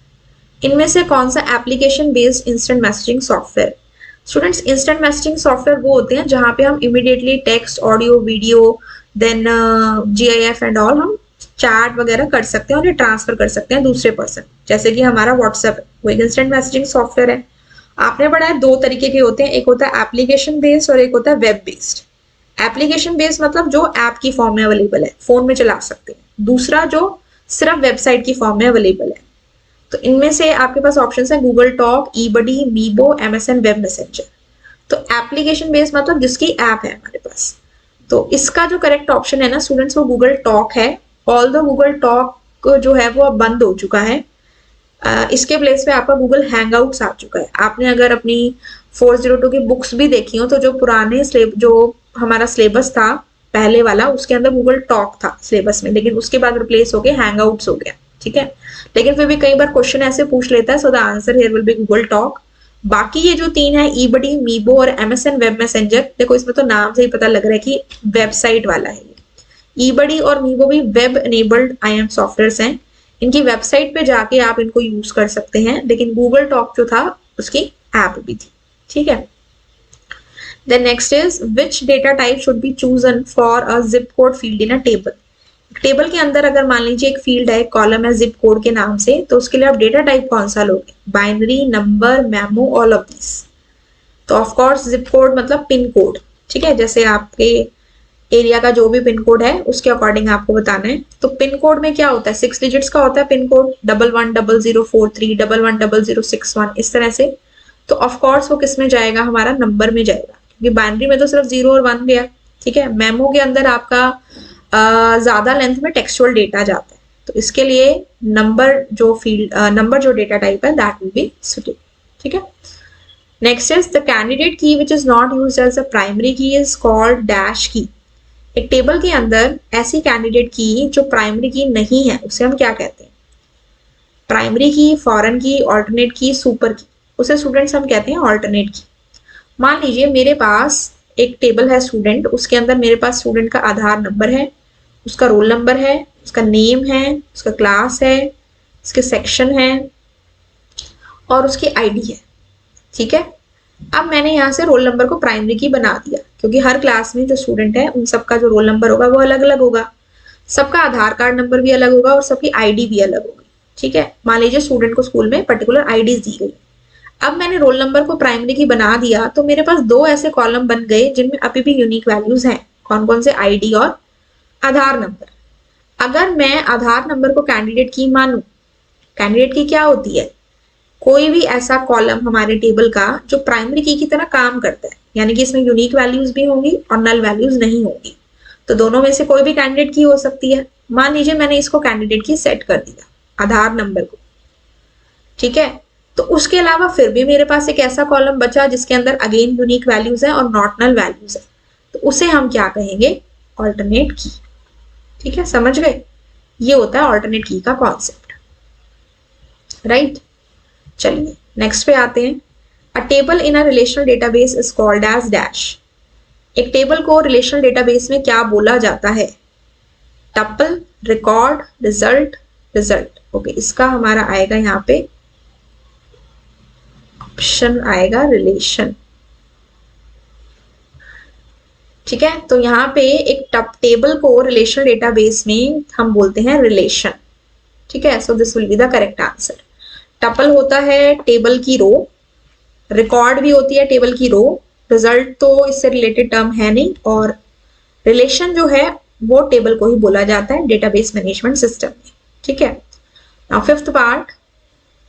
[SPEAKER 1] इनमें से कौन सा application based instant messaging software. Students, instant messaging software वो होते हैं जहां पे हम immediately text, audio, video, then GIF and all हम चैट वगैरह कर सकते हैं और ये ट्रांसफर कर सकते हैं दूसरे पर्सन, जैसे कि हमारा व्हाट्सएप वो एक इंस्टेंट मैसेजिंग सॉफ्टवेयर है। आपने पढ़ा है 2 तरीके के होते हैं, एक होता है एप्लीकेशन बेस्ड और एक होता है वेब बेस्ड। एप्लीकेशन बेस्ड मतलब जो ऐप की फॉर्म में अवेलेबल है, फोन में चला सकते हैं। दूसरा जो सिर्फ वेबसाइट की फॉर्म में अवेलेबल है। तो इनमें से आपके पास ऑप्शन है Google talk, eBuddy, मीबो, MSN web messenger. तो एप्लीकेशन बेस्ड मतलब जिसकी ऐप है हमारे पास। तो इसका जो करेक्ट ऑप्शन है ना स्टूडेंट्स, वो गूगल टॉक है। ऑल द गूगल टॉक जो है वो अब बंद हो चुका है। इसके प्लेस पे आपका गूगल हैंगआउट्स आ चुका है। आपने अगर अपनी 402 की बुक्स भी देखी हो तो जो पुराने जो हमारा सिलेबस था पहले वाला, उसके अंदर गूगल टॉक था सिलेबस में, लेकिन उसके बाद रिप्लेस हो गया हैंगआउट्स हो गया। ठीक है, लेकिन फिर भी कई बार क्वेश्चन ऐसे पूछ लेता है, सो the answer here will be Google talk. बाकी ये जो 3 है, eBuddy, मीबो और MSN वेब मैसेंजर, देखो इसमें तो नाम से ही पता लग रहा है कि वेबसाइट वाला है ये। eBuddy और मीबो भी वेब एनेबल्ड IM सॉफ्टवेयर हैं। इनकी वेबसाइट पे जाके आप इनको यूज कर सकते हैं, लेकिन गूगल टॉक जो था उसकी ऐप भी थी। ठीक है, then next is which data type should be chosen for a zip code field in a table. Table के अंदर अगर मान लीजिए एक फील्ड है, कॉलम है जिप कोड के नाम से, तो उसके लिए आप डेटा टाइप कौन सा लोगे, binary, number, memo, all of this. तो ऑफ कोर्स जिप कोड मतलब पिन कोड। ठीक है, जैसे आपके एरिया का जो भी पिन कोड है उसके अकॉर्डिंग आपको बताना है। तो पिन कोड में क्या होता है, 6 डिजिट्स का होता है पिन कोड, 110043, 110061, इस तरह से। तो ऑफ कोर्स वो किस में जाएगा, हमारा नंबर में जाएगा, क्योंकि बाइनरी में तो सिर्फ 0 और 1 गया। ठीक है, मेमो के अंदर आपका ज्यादा लेंथ में टेक्सचुअल डेटा जाता है, तो इसके लिए नंबर जो डेटा टाइप है दैट विल बी सुटेबल। ठीक है, next is the candidate key which is not used as a primary key is called dash key. एक टेबल के अंदर ऐसी कैंडिडेट की जो प्राइमरी की नहीं है उसे हम क्या कहते हैं, प्राइमरी की, फॉरेन की, ऑल्टरनेट की, सुपर की, उसे स्टूडेंट्स हम कहते हैं ऑल्टरनेट की। मान लीजिए मेरे पास एक टेबल है स्टूडेंट, उसके अंदर मेरे पास स्टूडेंट का आधार नंबर है, उसका रोल नंबर है, उसका नेम है, उसका क्लास है, उसके सेक्शन है और उसकी ID है। ठीक है, अब मैंने यहाँ से रोल नंबर को प्राइमरी की बना दिया, क्योंकि हर क्लास में जो स्टूडेंट है उन सबका जो रोल नंबर होगा वो अलग अलग होगा, सबका आधार कार्ड नंबर भी अलग होगा और सबकी ID भी अलग होगी। ठीक है, मान लीजिए स्टूडेंट को स्कूल में पर्टिकुलर आईडीज दी गई। अब मैंने रोल नंबर को प्राइमरी की बना दिया तो मेरे पास दो ऐसे कॉलम बन गए जिनमें अभी भी यूनिक वैल्यूज हैं। कौन कौन से? आईडी और आधार नंबर। अगर मैं आधार नंबर को कैंडिडेट की मानूं, कैंडिडेट की क्या होती है? कोई भी ऐसा कॉलम हमारे टेबल का जो प्राइमरी की तरह काम करता है, यानी कि इसमें यूनिक वैल्यूज भी होंगी और नल वैल्यूज नहीं होंगी। तो दोनों में से कोई भी कैंडिडेट की हो सकती है। मान लीजिए मैंने इसको कैंडिडेट की सेट कर दिया, आधार नंबर को, ठीक है। तो उसके अलावा फिर भी मेरे पास एक ऐसा कॉलम बचा जिसके अंदर अगेन यूनिक वैल्यूज है और नॉट नल वैल्यूज है, तो उसे हम क्या कहेंगे? ऑल्टरनेट की। ठीक है, समझ गए? ये होता है ऑल्टरनेट की का कॉन्सेप्ट, राइट। चलिए नेक्स्ट पे आते हैं। A table in a relational database is called as dash. एक टेबल को रिलेशनल डेटाबेस में क्या बोला जाता है? Tuple, record, result, result. Okay, इसका हमारा आएगा यहाँ पे ऑप्शन आएगा रिलेशन। ठीक है, तो यहाँ पे एक टेबल को रिलेशनल डेटाबेस में हम बोलते हैं रिलेशन। ठीक है, so this will be the correct answer. Tuple होता है टेबल की रो, रिकॉर्ड भी होती है टेबल की रो, रिजल्ट तो इससे रिलेटेड टर्म है नहीं, और रिलेशन जो है वो टेबल को ही बोला जाता है डेटाबेस मैनेजमेंट सिस्टम में। ठीक है, now fifth part.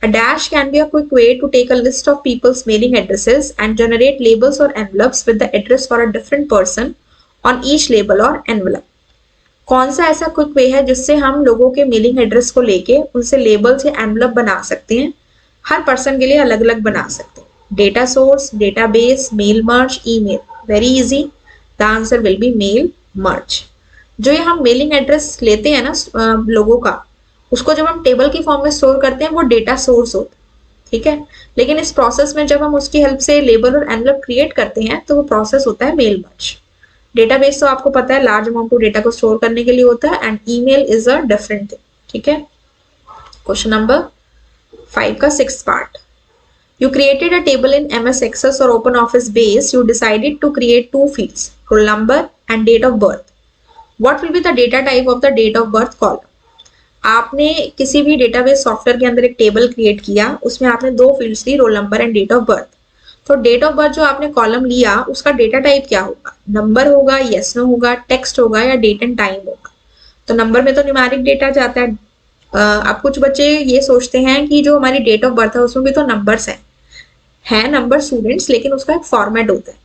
[SPEAKER 1] A dash can be a quick way to take a list of people's mailing addresses and generate labels or envelopes with the address for a different person on each label or envelope. कौन सा ऐसा quick way है जिससे हम लोगों के mailing address को लेके उनसे लेबल्स या एनवलप बना सकते हैं, हर पर्सन के लिए अलग अलग बना सकते हैं? Data source, database, mail merge, email. Very easy, the answer will be mail merge. जो ये हम मेलिंग एड्रेस लेते हैं ना लोगों का, उसको जब हम टेबल की फॉर्म में स्टोर करते हैं वो डेटा सोर्स होता है। ठीक है, लेकिन इस प्रोसेस में जब हम उसकी हेल्प से लेबल और एनवलप क्रिएट करते हैं तो वो प्रोसेस होता है मेल मर्ज। डेटाबेस तो आपको पता है लार्ज अमाउंट ऑफ डेटा को स्टोर करने के लिए होता है, and email is a different thing. ठीक है, क्वेश्चन नंबर 5 का 6th part. You created a table in MS Access or OpenOffice base. You decided to create two fields, roll number and date of birth. What will be the data type of the date of birth column? आपने किसी भी database software के अंदर एक table create किया, उसमें आपने दो फील्ड्स ली, roll number and date of birth. तो डेट ऑफ बर्थ जो आपने कॉलम लिया उसका डेटा टाइप क्या होगा? नंबर होगा, यस नो होगा, टेक्स्ट होगा, या डेट एंड टाइम होगा? तो नंबर में तो न्यूमेरिक डेटा जाता है। अब कुछ बच्चे ये सोचते हैं कि जो हमारी डेट ऑफ बर्थ है उसमें भी तो नंबर्स है नंबर स्टूडेंट्स, लेकिन उसका एक फॉर्मेट होता है,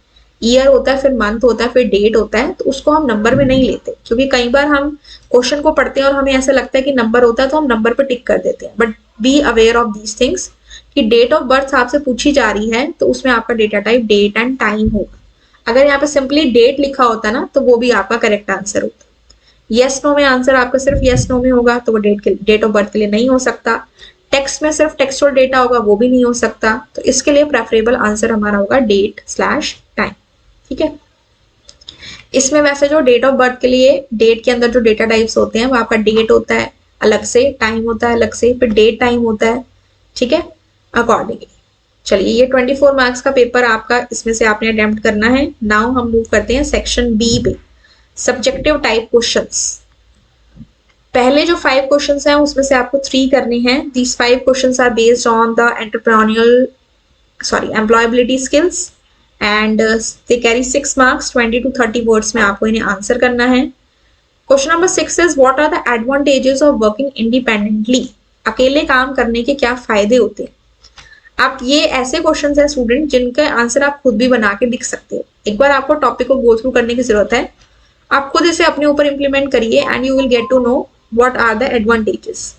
[SPEAKER 1] ईयर होता है, फिर मंथ होता है, फिर डेट होता है, तो उसको हम नंबर में नहीं लेते, क्योंकि कई बार हम क्वेश्चन को पढ़ते हैं और हमें ऐसा लगता है कि नंबर होता है तो हम नंबर पे टिक कर देते हैं। But be aware of these things कि डेट ऑफ बर्थ आपसे पूछी जा रही है तो उसमें आपका data type date and time होगा। अगर यहाँ पे सिंपली डेट लिखा होता ना तो वो भी आपका करेक्ट आंसर होता। यस नो में आंसर आपका सिर्फ यस नो में होगा तो वो डेट ऑफ बर्थ के लिए नहीं हो सकता। टेक्स्ट में सिर्फ टेक्सचुअल डेटा होगा, वो भी नहीं हो सकता। तो इसके लिए प्रेफरेबल आंसर हमारा होगा डेट स्लैश टाइम। ठीक है, इसमें वैसे जो डेट ऑफ बर्थ के लिए डेट के अंदर जो डेटा टाइप्स होते हैं वो आपका डेट होता है अलग से, टाइम होता है अलग से, फिर डेट टाइम होता है। ठीक है, अकॉर्डिंगली। चलिए, ये 24 मार्क्स का पेपर आपका, इसमें से आपने अटेम्प्ट करना है। नाउ हम मूव करते हैं सेक्शन बी पे, सब्जेक्टिव टाइप क्वेश्चंस। पहले जो 5 क्वेश्चंस हैं उसमें से आपको 3 करने हैं। These 5 questions are based on the employability skills and they carry 6 marks, 20 to 30 words में आपको इन्हें आंसर करना है। Question number 6 is what are the advantages of working independently. अकेले काम करने के क्या फायदे होते हैं? आप ये ऐसे क्वेश्चंस हैं स्टूडेंट जिनका आंसर आप खुद भी बना के लिख सकते हो। एक बार आपको टॉपिक को गो थ्रू करने की जरूरत है, आप खुद इसे अपने ऊपर इंप्लीमेंट करिए and you will get to know what are the advantages.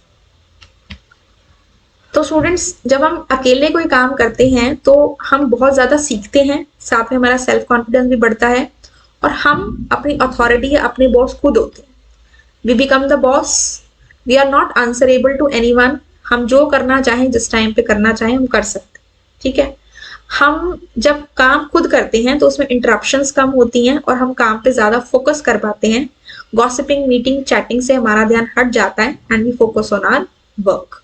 [SPEAKER 1] तो स्टूडेंट्स, जब हम अकेले कोई काम करते हैं तो हम बहुत ज्यादा सीखते हैं, साथ में हमारा सेल्फ कॉन्फिडेंस भी बढ़ता है और हम अपनी अथॉरिटी या अपने बॉस खुद होते हैं। We become the boss, we are not answerable to anyone. हम जो करना चाहें, जिस टाइम पे करना चाहें, हम कर सकते हैं। ठीक है, हम जब काम खुद करते हैं तो उसमें इंटरप्शंस कम होती हैं और हम काम पे ज्यादा फोकस कर पाते हैं। गॉसिपिंग, मीटिंग, चैटिंग से हमारा ध्यान हट जाता है and we focus on our work.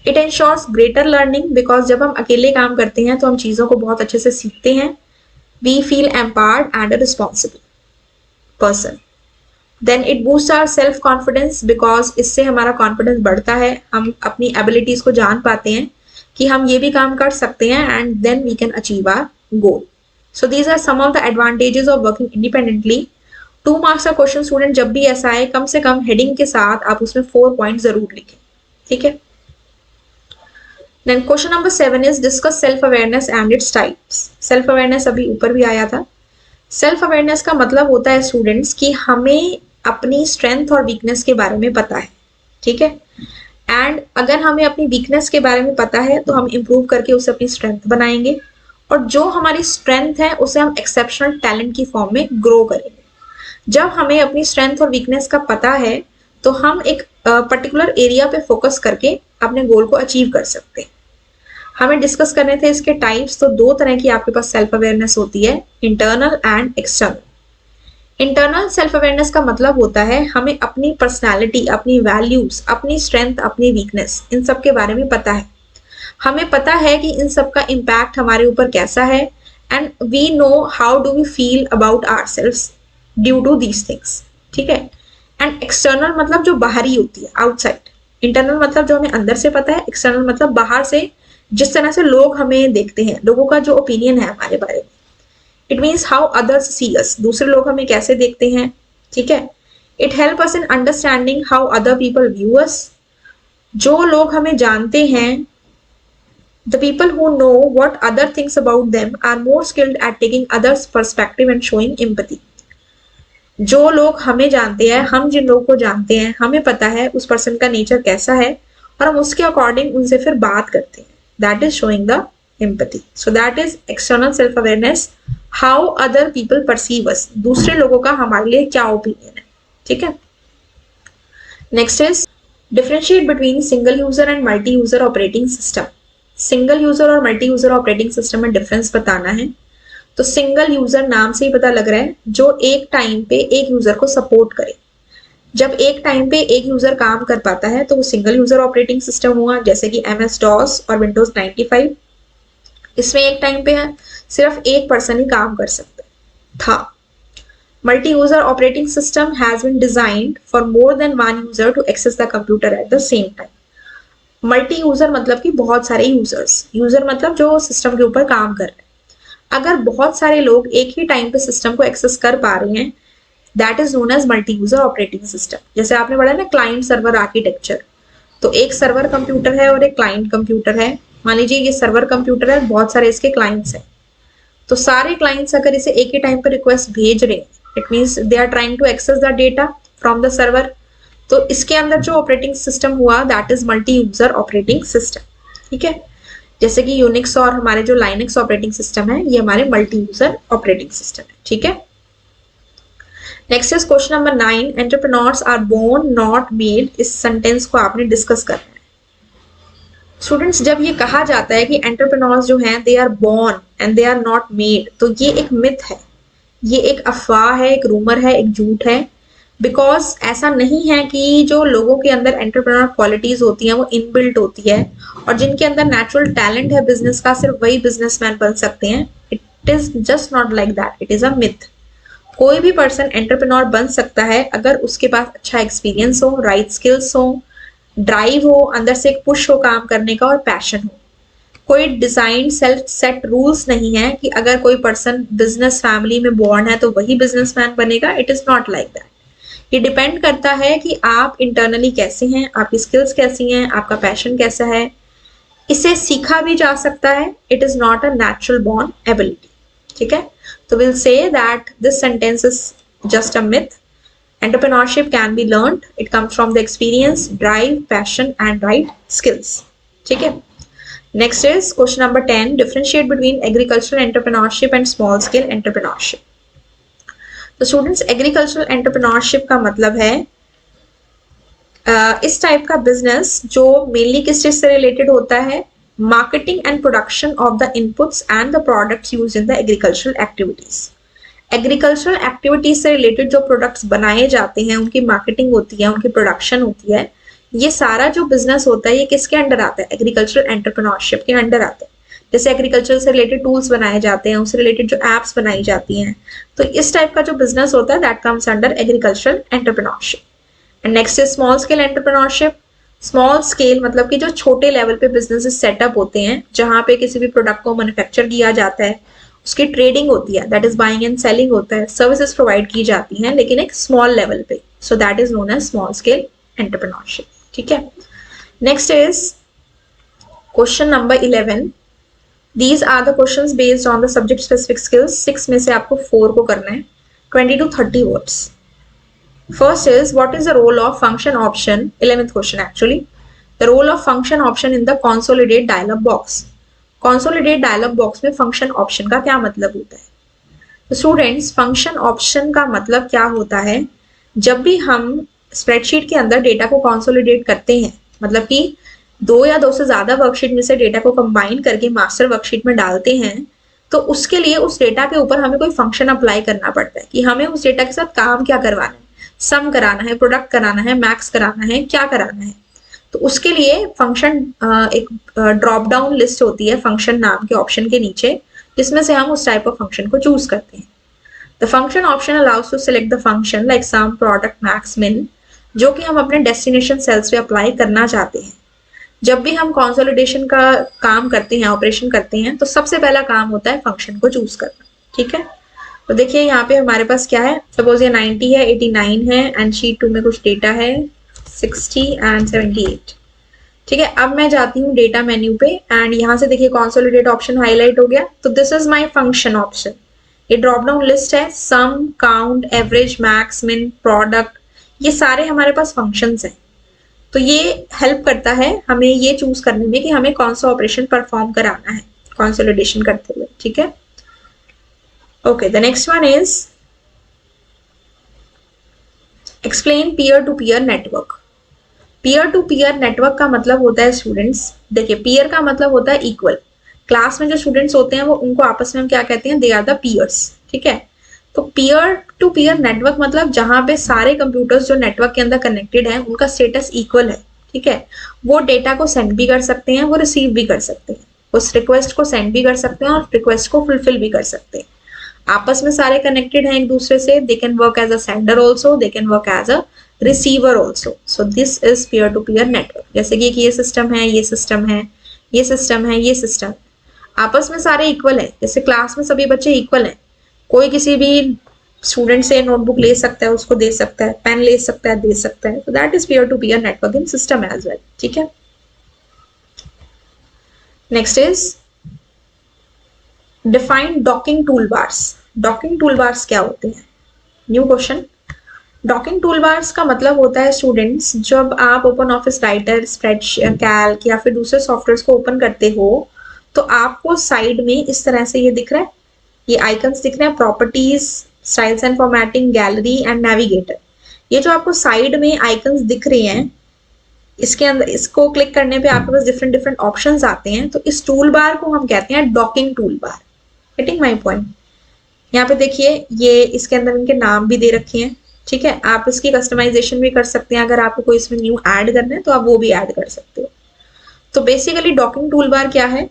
[SPEAKER 1] It ensures greater learning because जब हम अकेले काम करते हैं तो हम चीजों को बहुत अच्छे से सीखते हैं। We feel empowered and a responsible person. Then it boost our self confidence because इससे हमारा कॉन्फिडेंस बढ़ता है, हम अपनी एबिलिटीज को जान पाते हैं कि हम ये भी काम कर सकते हैं and then we can achieve our goal. So these are some of the advantages of working independently. 2 marks का क्वेश्चन स्टूडेंट जब भी ऐसा आए कम से कम हेडिंग के साथ आप उसमें 4 पॉइंट जरूर लिखें. ठीक है. Then question number 7 is discuss self awareness and it's types. Self awareness अभी ऊपर भी आया था. सेल्फ अवेयरनेस का मतलब होता है स्टूडेंट्स कि हमें अपनी स्ट्रेंथ और वीकनेस के बारे में पता है. ठीक है. एंड अगर हमें अपनी वीकनेस के बारे में पता है तो हम इम्प्रूव करके उसे अपनी स्ट्रेंथ बनाएंगे, और जो हमारी स्ट्रेंथ है उसे हम एक्सेप्शनल टैलेंट की फॉर्म में ग्रो करेंगे. जब हमें अपनी स्ट्रेंथ और वीकनेस का पता है तो हम एक पर्टिकुलर एरिया पे फोकस करके अपने गोल को अचीव कर सकते हैं. हमें डिस्कस करने थे इसके टाइप्स. तो 2 तरह की आपके पास सेल्फ अवेयरनेस होती है, internal and external. Internal self awareness का मतलब होता है हमें अपनी पर्सनैलिटी, अपनी वैल्यूज, अपनी स्ट्रेंथ, अपनी वीकनेस, इन सब के बारे में पता है. हमें पता है कि इन सब का इम्पैक्ट हमारे ऊपर कैसा है and we know how do we feel about ourselves due to these things. ठीक है. एंड एक्सटर्नल मतलब जो बाहरी होती है, आउटसाइड. इंटरनल मतलब जो हमें अंदर से पता है, एक्सटर्नल मतलब बाहर से जिस तरह से लोग हमें देखते हैं, लोगों का जो ओपिनियन है हमारे बारे में. It means how others see us, दूसरे लोग हमें कैसे देखते हैं. ठीक है. It help us in understanding how other people view us. जो लोग हमें जानते हैं, the people who know what other thinks about them are more skilled at taking others perspective and showing empathy. जो लोग हमें जानते हैं, हम जिन लोगों को जानते हैं, हमें पता है उस पर्सन का नेचर कैसा है और हम उसके अकॉर्डिंग उनसे फिर बात करते हैं. That is showing the empathy. So that is external self awareness, how other people perceive us, दूसरे लोगों का हमारे लिए क्या ओपिनियन है. ठीक है. Next is differentiate between single user and multi user operating system. Single user और मल्टी यूजर ऑपरेटिंग सिस्टम में डिफरेंस बताना है. तो सिंगल यूजर नाम से ही पता लग रहा है जो एक टाइम पे एक यूजर को सपोर्ट करे. जब एक टाइम पे एक यूजर काम कर पाता है तो वो सिंगल यूजर ऑपरेटिंग सिस्टम हुआ, जैसे कि MS DOS और Windows 95. इसमें एक टाइम पे है सिर्फ एक पर्सन ही काम कर सकता था. Multi user operating system has been designed for more than one user to access the computer at the same time. Multi user मतलब कि बहुत सारे यूजर्स. यूजर मतलब जो सिस्टम के ऊपर काम कर रहे हैं. अगर बहुत सारे लोग एक ही टाइम पे सिस्टम को एक्सेस कर पा रहे हैं, that is known as multi user operating system. जैसे आपने पढ़ा ना क्लाइंट सर्वर आर्किटेक्चर. तो एक सर्वर कंप्यूटर है और एक क्लाइंट कंप्यूटर है. मान लीजिए ये सर्वर कंप्यूटर है, बहुत सारे इसके क्लाइंट्स हैं. तो सारे क्लाइंट्स अगर इसे एक ही टाइम पे रिक्वेस्ट भेज रहे हैं, it means they are trying to access the data from the server. तो इसके अंदर जो ऑपरेटिंग सिस्टम हुआ that is multi user operating system. ठीक है. जैसे कि यूनिक्स और हमारे जो लाइनक्स ऑपरेटिंग सिस्टम है, ये हमारे मल्टी यूजर ऑपरेटिंग सिस्टम है. ठीक है. Next is question number 9. Entrepreneurs are born not made. इस सेंटेंस को आपने डिस्कस करना है. स्टूडेंट्स, जब ये कहा जाता है कि एंटरप्रेन्योर्स जो हैं they are born and they are not made, तो ये एक मिथ है, ये एक अफवाह है, एक रूमर है, एक झूठ है. बिकॉज ऐसा नहीं है कि जो लोगों के अंदर एंटरप्रेन्योर क्वालिटीज होती हैं वो इनबिल्ट होती है, और जिनके अंदर नेचुरल टैलेंट है बिजनेस का सिर्फ वही बिजनेसमैन बन सकते हैं. It is just not like that. It is a myth. कोई भी पर्सन एंटरप्रेन्योर बन सकता है अगर उसके पास अच्छा एक्सपीरियंस हो, राइट स्किल्स हो, ड्राइव हो, अंदर से एक पुश हो काम करने का और पैशन हो. कोई डिजाइन सेल्फ सेट रूल्स नहीं है कि अगर कोई पर्सन बिजनेस फैमिली में बॉर्न है तो वही बिजनेसमैन बनेगा. It is not like that. ये डिपेंड करता है कि आप इंटरनली कैसे हैं, आपकी स्किल्स कैसी हैं, आपका पैशन कैसा है. इसे सीखा भी जा सकता है. It is not a natural born ability. ठीक है. तो will say that this sentence is just a myth. Entrepreneurship can be learned. It comes from the experience, drive, passion and right skills. ठीक है. Next is question number 10. Differentiate between agricultural entrepreneurship and small scale entrepreneurship. तो students, agricultural entrepreneurship का मतलब है इस type का business जो mainly किस चीज से रिलेटेड होता है, marketing and production of the inputs and the products used in the agricultural activities. Agricultural activities से रिलेटेड जो प्रोडक्ट्स बनाए जाते हैं, उनकी मार्केटिंग होती है, उनकी प्रोडक्शन होती है, ये सारा जो बिजनेस होता है ये किसके अंडर आता है? एग्रीकल्चरल एंटरप्रेन्योरशिप के अंडर आता है. जैसे एग्रीकल्चर से रिलेटेड टूल्स बनाए जाते हैं, उससे रिलेटेड जो एप्स बनाई जाती हैं, तो इस टाइप का जो बिजनेस होता है that comes under agricultural entrepreneurship. And next is small scale entrepreneurship. Small scale मतलब कि जो छोटे लेवल पे बिजनेसेस सेटअप होते हैं, जहां पे किसी भी प्रोडक्ट को मैन्युफैक्चर किया जाता है, उसकी ट्रेडिंग होती है, that is buying and selling होता है, सर्विसेज प्रोवाइड की जाती हैं लेकिन एक स्मॉल लेवल पे, so that is known as small scale entrepreneurship. ठीक है, next is question number 11। These are the questions based on the subject specific skills। 6 में से आपको 4 को करना है, 20 to 30 words। First is what is the role of function option? 11th question actually। The role of function option in the consolidate dialog box। consolidate dialog box में function option का क्या मतलब होता है? तो स्टूडेंट्स, फंक्शन ऑप्शन का मतलब क्या होता है? जब भी हम स्प्रेडशीट के अंदर डेटा को कंसोलिडेट करते हैं, मतलब कि 2 या 2 से ज्यादा वर्कशीट में से डेटा को कंबाइन करके मास्टर वर्कशीट में डालते हैं, तो उसके लिए उस डेटा के ऊपर हमें कोई फंक्शन अप्लाई करना पड़ता है कि हमें उस डेटा के साथ काम क्या करवाना है, सम कराना है, प्रोडक्ट कराना है, मैक्स कराना है, क्या कराना है। तो उसके लिए फंक्शन एक ड्रॉप डाउन लिस्ट होती है फंक्शन नाम के ऑप्शन के नीचे, जिसमें से हम उस टाइप ऑफ फंक्शन को चूज करते हैं। The function option allows to select the function like sum, product, max, min, जो कि हम अपने डेस्टिनेशन सेल्स पे अप्लाई करना चाहते हैं। जब भी हम कंसोलिडेशन का काम करते हैं, ऑपरेशन करते हैं, तो सबसे पहला काम होता है फंक्शन को चूज करना। ठीक है, तो देखिए यहाँ पे हमारे पास क्या है, सपोज ये 90 है, 89 है, एंड शीट 2 में कुछ डेटा है 60 एंड 78। ठीक है, अब मैं जाती हूँ डेटा मेन्यू पे एंड यहाँ से देखिए कंसोलिडेट ऑप्शन हाईलाइट हो गया। तो this is my function option. ये ड्रॉप डाउन लिस्ट है, सम, काउंट, एवरेज, मैक्स, मिन, प्रोडक्ट, ये सारे हमारे पास फंक्शंस हैं। तो ये हेल्प करता है हमें ये चूज करने में कि हमें कौन सा ऑपरेशन परफॉर्म कराना है कंसोलिडेशन करते हुए। ठीक है, okay, the next one is explain peer to peer network. Peer to peer network का मतलब होता है स्टूडेंट्स, देखिए पीयर का मतलब होता है इक्वल। क्लास में जो स्टूडेंट्स होते हैं वो उनको आपस में हम क्या कहते हैं, दे आर द पीयर्स। ठीक है, तो पीयर टू पीयर नेटवर्क मतलब जहां पे सारे कंप्यूटर्स जो नेटवर्क के अंदर कनेक्टेड हैं उनका स्टेटस इक्वल है। ठीक है, वो डेटा को सेंड भी कर सकते हैं, वो रिसीव भी कर सकते हैं, उस रिक्वेस्ट को सेंड भी कर सकते हैं और रिक्वेस्ट को फुलफिल भी कर सकते हैं। आपस में सारे कनेक्टेड हैं एक दूसरे से, they can work as a sender also, they can work as a receiver also. So this is peer to peer network. जैसे कि ये सिस्टम है, ये सिस्टम है, ये सिस्टम है, ये सिस्टम, आपस में सारे इक्वल है। जैसे क्लास में सभी बच्चे इक्वल हैं, कोई किसी भी स्टूडेंट से नोटबुक ले सकता है, उसको दे सकता है, पेन ले सकता है, दे सकता है। तो that is peer to peer network in system as well. ठीक है, next is define docking toolbars. Docking toolbars क्या होते हैं? New question. डॉकिंग टूलबार्स का मतलब होता है स्टूडेंट्स, जब आप open office writer, spreadsheet, Calc या फिर दूसरे सॉफ्टवेयर को ओपन करते हो तो आपको साइड में इस तरह से ये दिख रहा है, ये आइकन्स दिख रहे हैं, properties, styles and formatting, gallery and navigator. ये जो आपको साइड में आइकन्स दिख रहे हैं, इसके अंदर इसको क्लिक करने पे आपके पास डिफरेंट डिफरेंट ऑप्शंस आते हैं। तो इस टूल बार को हम कहते हैं docking tool bar. Getting my point? यहाँ पे देखिए ये इसके अंदर इनके नाम भी दे रखे हैं। ठीक है, आप इसकी कस्टमाइजेशन भी कर सकते हैं, अगर आपको कोई इसमें न्यू ऐड करना है तो आप वो भी ऐड कर सकते हो। तो बेसिकली डॉकिंग टूल बार क्या है?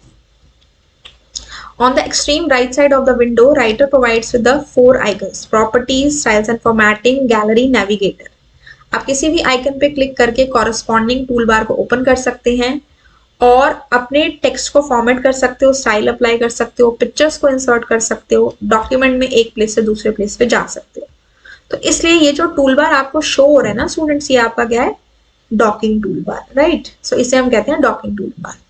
[SPEAKER 1] On the extreme right side of the window, writer provides with the 4 icons: properties, styles and formatting, gallery, navigator। आप किसी भी आइकन पे क्लिक करके कॉरस्पॉन्डिंग टूल बार को ओपन कर सकते हैं और अपने टेक्स्ट को फॉर्मेट कर सकते हो, स्टाइल अप्लाई कर सकते हो, पिक्चर्स को इंसर्ट कर सकते हो, डॉक्यूमेंट में एक प्लेस से दूसरे प्लेस पे जा सकते हो। तो इसलिए ये जो टूल बार आपको शो हो रहा है ना स्टूडेंट्स, ये आपका क्या है? Docking tool bar, right. So इसे हम कहते हैं डॉकिंग टूल बार।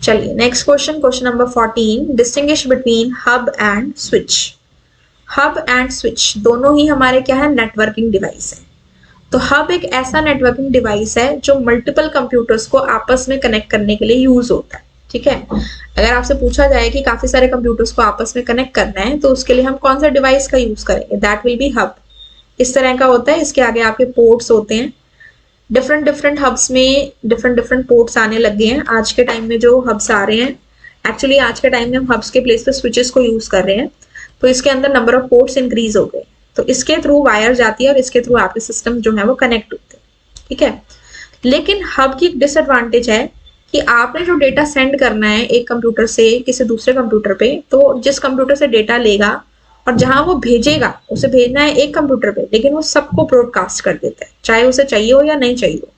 [SPEAKER 1] चलिए next question, question number 14। Distinguish between hub and switch. Hub and switch दोनों ही हमारे क्या है? नेटवर्किंग डिवाइस है। तो हब एक ऐसा नेटवर्किंग डिवाइस है जो मल्टीपल कंप्यूटर्स को आपस में कनेक्ट करने के लिए यूज होता है। ठीक है, अगर आपसे पूछा जाए कि काफी सारे कंप्यूटर्स को आपस में कनेक्ट करना है तो उसके लिए हम कौन सा डिवाइस का यूज करेंगे? That will B hub. इस तरह का होता है, इसके आगे आपके पोर्ट्स होते हैं। डिफरेंट डिफरेंट हब्स में डिफरेंट डिफरेंट पोर्ट्स आने लग गए हैं आज के टाइम में। जो हब्स आ रहे हैं, एक्चुअली आज के टाइम में हम हब्स के प्लेस पे स्विचेस को यूज कर रहे हैं, तो इसके अंदर नंबर ऑफ पोर्ट्स इंक्रीज हो गए। तो इसके थ्रू वायर जाती है और इसके थ्रू आपके सिस्टम जो है वो कनेक्ट होते हैं। ठीक है, लेकिन हब की एक डिसएडवांटेज है कि आपने जो डेटा सेंड करना है एक कंप्यूटर से किसी दूसरे कंप्यूटर पे, तो जिस कंप्यूटर से डेटा लेगा और जहां वो भेजेगा, उसे भेजना है एक कंप्यूटर पे, लेकिन वो सबको ब्रॉडकास्ट कर देता है, चाहे उसे चाहिए हो या नहीं चाहिए हो।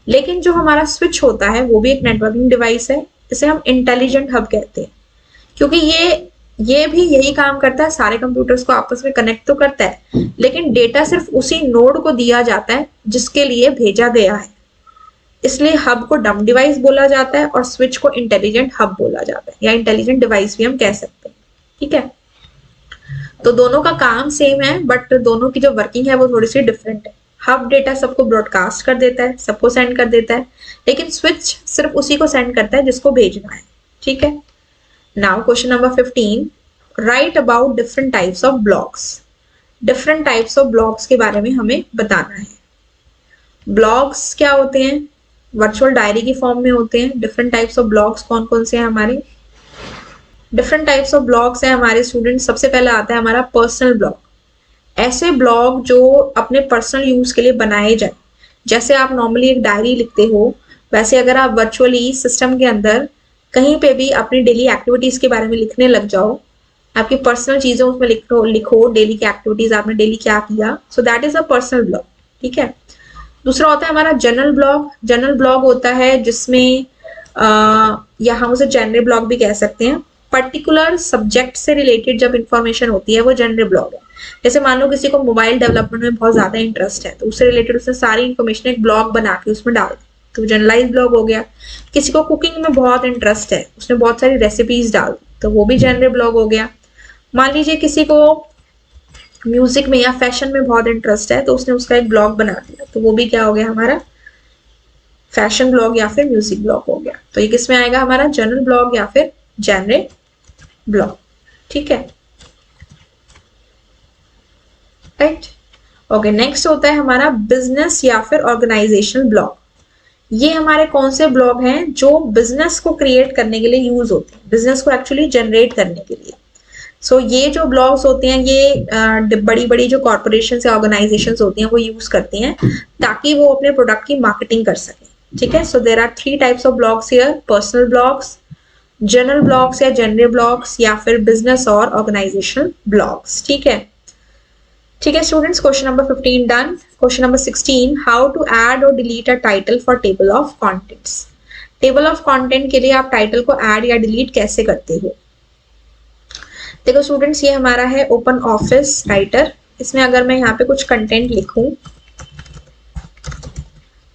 [SPEAKER 1] लेकिन जो हमारा स्विच होता है वो भी एक नेटवर्किंग डिवाइस है, इसे हम इंटेलिजेंट हब कहते हैं, क्योंकि ये भी यही काम करता है, सारे कंप्यूटर्स को आपस में कनेक्ट तो करता है, लेकिन डेटा सिर्फ उसी नोड को दिया जाता है जिसके लिए भेजा गया है। इसलिए हब को डम डिवाइस बोला जाता है और स्विच को इंटेलिजेंट हब बोला जाता है, या इंटेलिजेंट डिवाइस भी हम कह सकते हैं। ठीक है, तो दोनों का काम सेम है, बट दोनों की जो वर्किंग है वो थोड़ी सी डिफरेंट है। हब डेटा सबको ब्रॉडकास्ट कर देता है, सबको सेंड कर देता है, लेकिन स्विच सिर्फ उसी को सेंड करता है जिसको भेजना है। ठीक है, now question number 15, right about different types of blocks. Different types of blocks के बारे में हमें बताना है। ब्लॉक्स क्या होते हैं? वर्चुअल डायरी की फॉर्म में होते हैं। डिफरेंट टाइप्स ऑफ ब्लॉक्स कौन कौन से हैं हमारे? डिफरेंट टाइप्स ऑफ ब्लॉक्स हैं हमारे स्टूडेंट। सबसे पहले आता है हमारा पर्सनल ब्लॉक। ऐसे ब्लॉग जो अपने पर्सनल यूज के लिए बनाए जाए, जैसे आप नॉर्मली एक डायरी लिखते हो, वैसे अगर आप वर्चुअली सिस्टम के अंदर कहीं पे भी अपनी डेली एक्टिविटीज के बारे में लिखने लग जाओ, आपकी पर्सनल चीजें उसमें लिखो डेली की एक्टिविटीज, आपने डेली क्या किया, सो that is a personal blog. ठीक है, दूसरा होता है हमारा जनरल ब्लॉग। जनरल ब्लॉग होता है जिसमें या हम उसे जनरल ब्लॉग भी कह सकते हैं। पर्टिकुलर सब्जेक्ट से रिलेटेड जब इंफॉर्मेशन होती है वो जनरल ब्लॉग है। जैसे मान लो किसी को मोबाइल डेवलपमेंट में बहुत ज्यादा इंटरेस्ट है, तो उससे रिलेटेड उसने सारी इन्फॉर्मेशन एक ब्लॉग बना के उसमें डाल दी, तो जनरलाइज ब्लॉग हो गया। किसी को कुकिंग में बहुत इंटरेस्ट है, उसने बहुत सारी रेसिपीज डाल दी, तो वो भी जनरल ब्लॉग हो गया। मान लीजिए किसी को म्यूजिक में या फैशन में बहुत इंटरेस्ट है, तो उसने उसका एक ब्लॉग बना दिया, तो वो भी क्या हो गया हमारा? फैशन ब्लॉग या फिर म्यूजिक ब्लॉग हो गया। तो ये किसमें आएगा हमारा? जनरल ब्लॉग या फिर जनरल ब्लॉग। ठीक है, राइट। ओके, नेक्स्ट होता है हमारा बिजनेस या फिर ऑर्गेनाइजेशनल ब्लॉग। ये हमारे कौन से ब्लॉग हैं जो बिजनेस को क्रिएट करने के लिए यूज होते हैं, बिजनेस को एक्चुअली जनरेट करने के लिए। सो ये जो ब्लॉग्स होते हैं ये बड़ी बड़ी जो कॉर्पोरेशन या ऑर्गेनाइजेशन होती हैं वो यूज करती हैं ताकि वो अपने प्रोडक्ट की मार्केटिंग कर सकें। ठीक है, so there are 3 types of blogs here, personal blogs, general blogs या जनरल ब्लॉग्स, या फिर बिजनेस और ऑर्गेनाइजेशनल ब्लॉग्स। ठीक है, ठीक है students, question number 15 done. Question number 16, how to add और delete a title for table of contents. Table of content के लिए आप टाइटल को ऐड या डिलीट कैसे करते हो? देखो स्टूडेंट्स, ये हमारा है ओपन ऑफिस राइटर। इसमें अगर मैं यहाँ पे कुछ कंटेंट लिखूं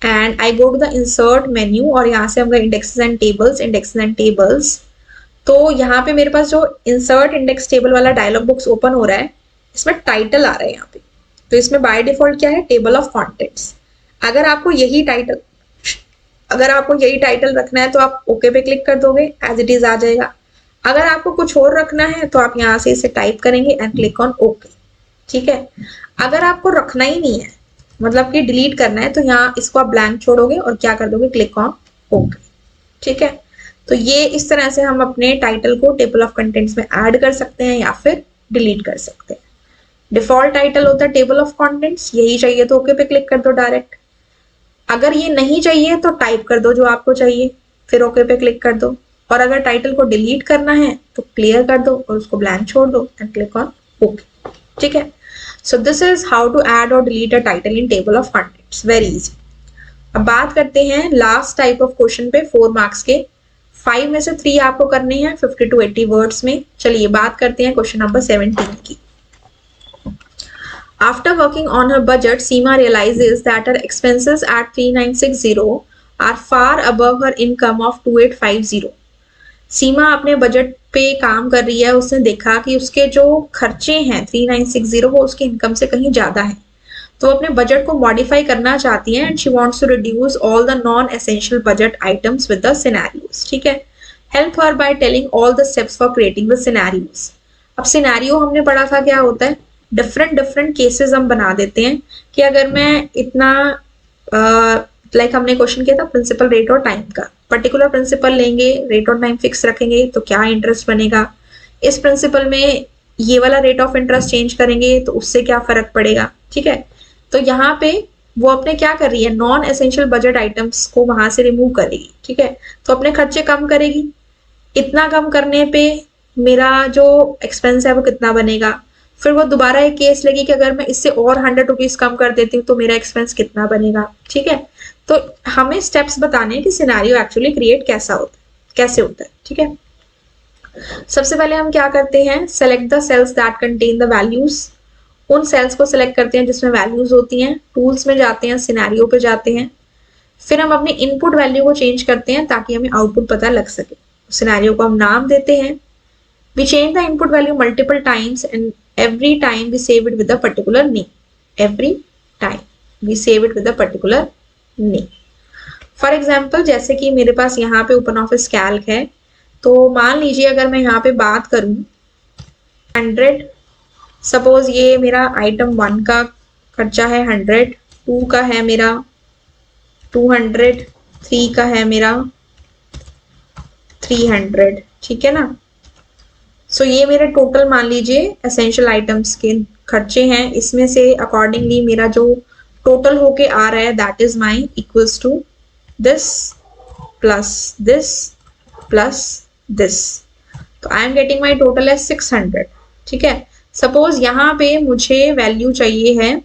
[SPEAKER 1] and I go to the insert menu और यहाँ से हम गए indexes and tables, indexes and tables, तो यहाँ पे मेरे पास जो इंसर्ट इंडेक्स टेबल वाला डायलॉग बॉक्स ओपन हो रहा है, इसमें टाइटल आ रहा है यहाँ पे। तो इसमें बाय डिफॉल्ट क्या है? Table of contents. अगर आपको यही टाइटल रखना है तो आप ओके पे क्लिक कर दोगे, एज इट इज आ जाएगा। अगर आपको कुछ और रखना है तो आप यहाँ से इसे टाइप करेंगे एंड क्लिक ऑन ओके। ठीक है, अगर आपको रखना ही नहीं है, मतलब कि डिलीट करना है, तो यहाँ इसको आप ब्लैंक छोड़ोगे और क्या कर दोगे? Click on okay. ठीक है, तो ये इस तरह से हम अपने टाइटल को टेबल ऑफ कंटेंट्स में ऐड कर सकते हैं या फिर डिलीट कर सकते हैं। डिफॉल्ट टाइटल होता है टेबल ऑफ कंटेंट्स, यही चाहिए तो ओके पे क्लिक कर दो डायरेक्ट। अगर ये नहीं चाहिए तो टाइप कर दो जो आपको चाहिए, फिर ओके पे क्लिक कर दो। और अगर टाइटल को डिलीट करना है तो क्लियर कर दो और उसको ब्लैंक छोड़ दो एंड क्लिक ऑन ओके। ठीक है, so this is how to add और delete a title in table of contents, very easy. अब बात करते हैं लास्ट टाइप ऑफ क्वेश्चन पे, 4 मार्क्स के। 5 में से 3 आपको करने हैं 50 to 80 वर्ड्स में। चलिए बात करते हैं क्वेश्चन नंबर 17 की। After working on her budget, Seema realizes that her expenses at 3960 are far above her income of 2850. सीमा अपने बजट पे काम कर रही है, उसने देखा कि उसके जो खर्चे हैं 3960 वो उसकी इनकम से कहीं ज्यादा है, तो अपने बजट को मॉडिफाई करना चाहती है and she wants to reduce all the non essential budget items with the scenarios. ठीक है, help her by telling all the steps for creating the scenarios. अब सिनेरियो हमने पढ़ा था क्या होता है? डिफरेंट केसेस हम बना देते हैं कि अगर मैं इतना लाइक हमने क्वेश्चन किया था प्रिंसिपल, रेट और टाइम का, पर्टिकुलर प्रिंसिपल लेंगे, रेट और टाइम फिक्स रखेंगे तो क्या इंटरेस्ट बनेगा, इस प्रिंसिपल में ये वाला रेट ऑफ इंटरेस्ट चेंज करेंगे तो उससे क्या फर्क पड़ेगा। ठीक है, तो यहाँ पे वो अपने क्या कर रही है, नॉन एसेंशियल बजट आइटम्स को वहां से रिमूव करेगी, ठीक है। तो अपने खर्चे कम करेगी। इतना कम करने पे मेरा जो एक्सपेंस है वो कितना बनेगा। फिर वो दोबारा एक केस लेगी कि अगर मैं इससे और 100 रुपीज कम कर देती हूँ तो मेरा एक्सपेंस कितना बनेगा, ठीक है। तो हमें स्टेप्स बताने हैं कि सिनेरियो एक्चुअली क्रिएट कैसा होता है, कैसे होता है, ठीक है। सबसे पहले हम क्या करते हैं, select the cells that contain the values. उन सेल्स को सिलेक्ट करते हैं जिसमें वैल्यूज होती हैं। टूल्स में जाते हैं, सिनेरियो पे जाते हैं। फिर हम अपनी इनपुट वैल्यू को चेंज करते हैं ताकि हमें आउटपुट पता लग सके। सिनेरियो को हम नाम देते हैं। We change the input value multiple times and every time we save it with a particular name. Every time we save it with a particular name. For example जैसे कि मेरे पास यहाँ पे ओपन ऑफिस कैल्क है, तो मान लीजिए अगर मैं यहाँ पे बात करूं 100, सपोज ये मेरा आइटम 1 का खर्चा है 100, 2 का है मेरा 200, 3 का है मेरा 300, ठीक है ना। सो ये मेरे टोटल मान लीजिए एसेंशियल आइटम्स के खर्चे हैं। इसमें से अकॉर्डिंगली मेरा जो टोटल होके आ रहा है that is my equals to this plus this plus this. तो I am getting my total है 600, ठीक है। सपोज यहाँ पे मुझे वैल्यू चाहिए है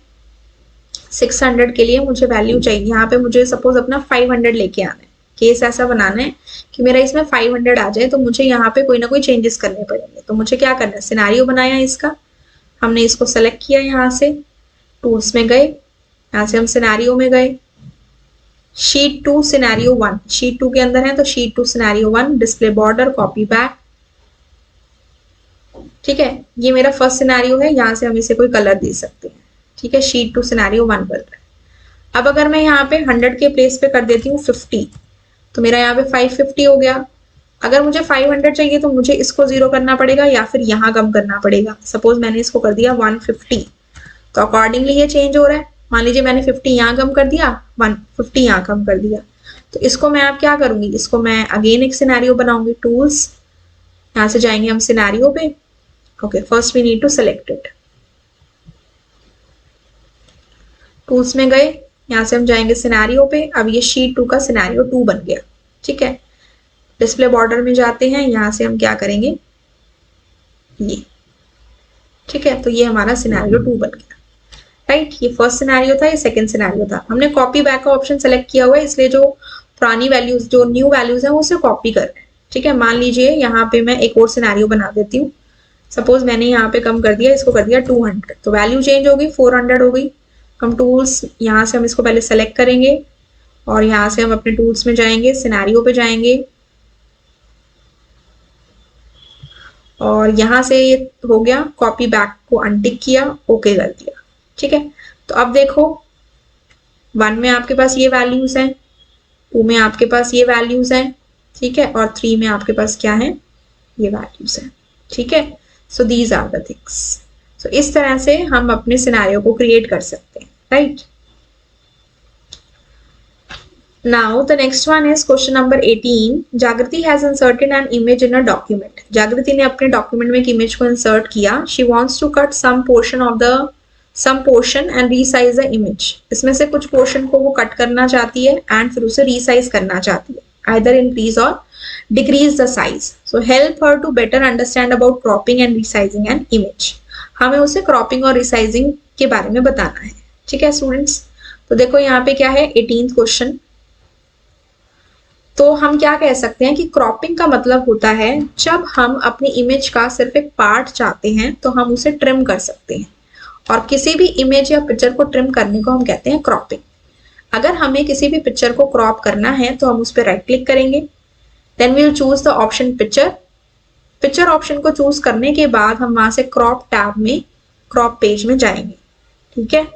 [SPEAKER 1] 600 के लिए मुझे वैल्यू चाहिए, यहाँ पे मुझे सपोज अपना 500 लेके आना है। केस ऐसा बनाना है कि मेरा इसमें 500 आ जाए, तो मुझे यहाँ पे कोई ना कोई चेंजेस करने पड़ेंगे। तो मुझे क्या करना है, सिनेरियो बनाया इसका, हमने इसको सेलेक्ट किया, यहाँ से टूल्स में गए, यहाँ से हम सिनेरियो में गए, शीट 2 सिनेरियो 1, शीट 2 के अंदर है तो sheet 2 scenario 1, display border, copy back, ठीक है। ये मेरा फर्स्ट सिनेरियो है, यहाँ से हम इसे कोई कलर दे सकते हैं, ठीक है। शीट 2 सिनेरियो 1 बन रहा है। अब अगर मैं यहाँ पे 100 के प्लेस पे कर देती हूँ 50, तो मेरा यहाँ पे 550 हो गया। अगर मुझे 500 चाहिए तो मुझे इसको 0 करना पड़ेगा या फिर यहाँ कम करना पड़ेगा। सपोज मैंने इसको कर दिया 150, तो अकॉर्डिंगली ये चेंज हो रहा है। मान लीजिए मैंने 50 यहाँ कम कर दिया, 150 यहाँ कम कर दिया। तो इसको मैं अब क्या करूंगी, इसको मैं अगेन एक सिनेरियो बनाऊंगी। टूल्स, यहाँ से जाएंगे हम सिनेरियो पे। Okay, first we need to select it. Tools में गए, यहाँ से हम जाएंगे सिनेरियो पे। अब ये शीट 2 का सिनेरियो 2 बन गया, ठीक है। डिस्प्ले बॉर्डर में जाते हैं, यहाँ से हम क्या करेंगे, ये, ठीक है। तो ये हमारा सिनेरियो 2 बन गया, राइट। ये फर्स्ट सिनेरियो था, ये सेकंड सिनेरियो था। हमने कॉपी बैक का ऑप्शन सेलेक्ट किया हुआ है, इसलिए जो पुरानी वैल्यूज, जो न्यू वैल्यूज है, उसे कॉपी कर रहे हैं, ठीक है। मान लीजिए यहाँ पे मैं एक और सिनेरियो बना देती हूँ। सपोज मैंने यहाँ पे कम कर दिया, इसको कर दिया 200, तो वैल्यू चेंज हो गई, 400 हो गई। हम टूल्स, यहाँ से हम इसको पहले सेलेक्ट करेंगे और यहाँ से हम अपने टूल्स में जाएंगे, सिनेरियो पे जाएंगे और यहाँ से ये हो गया, कॉपी बैक को अनटिक किया, ओके कर दिया, ठीक है। तो अब देखो 1 में आपके पास ये वैल्यूज हैं, 2 में आपके पास ये वैल्यूज हैं, ठीक है, और 3 में आपके पास क्या है, ये वैल्यूज हैं, ठीक है। So these are the things. So इस तरह से हम अपने सिनेरियो को क्रिएट कर सकते हैं, right. Now the next one is question number 18. जागृति has inserted an image in a document. जागृति ने अपने डॉक्यूमेंट में एक इमेज को इंसर्ट किया। She wants to cut some portion and resize the image. इसमें से कुछ पोर्शन को वो कट करना चाहती है एंड फिर उसे रीसाइज करना चाहती है, either increase or decrease the size. So help her to better understand about cropping and resizing an image. हमें उसे क्रॉपिंग और रिसाइजिंग के बारे में बताना है, ठीक है स्टूडेंट्स। तो देखो यहाँ पे क्या है, 18th क्वेश्चन। तो हम क्या कह सकते हैं कि क्रॉपिंग का मतलब होता है जब हम अपनी इमेज का सिर्फ एक पार्ट चाहते हैं तो हम उसे ट्रिम कर सकते हैं, और किसी भी इमेज या पिक्चर को ट्रिम करने को हम कहते हैं क्रॉपिंग। अगर हमें किसी भी पिक्चर को क्रॉप करना है तो हम उस पर राइट क्लिक करेंगे, then we will choose the option picture. Picture option को चूज करने के बाद हम वहां से क्रॉप टैब में, क्रॉप पेज में जाएंगे, ठीक है।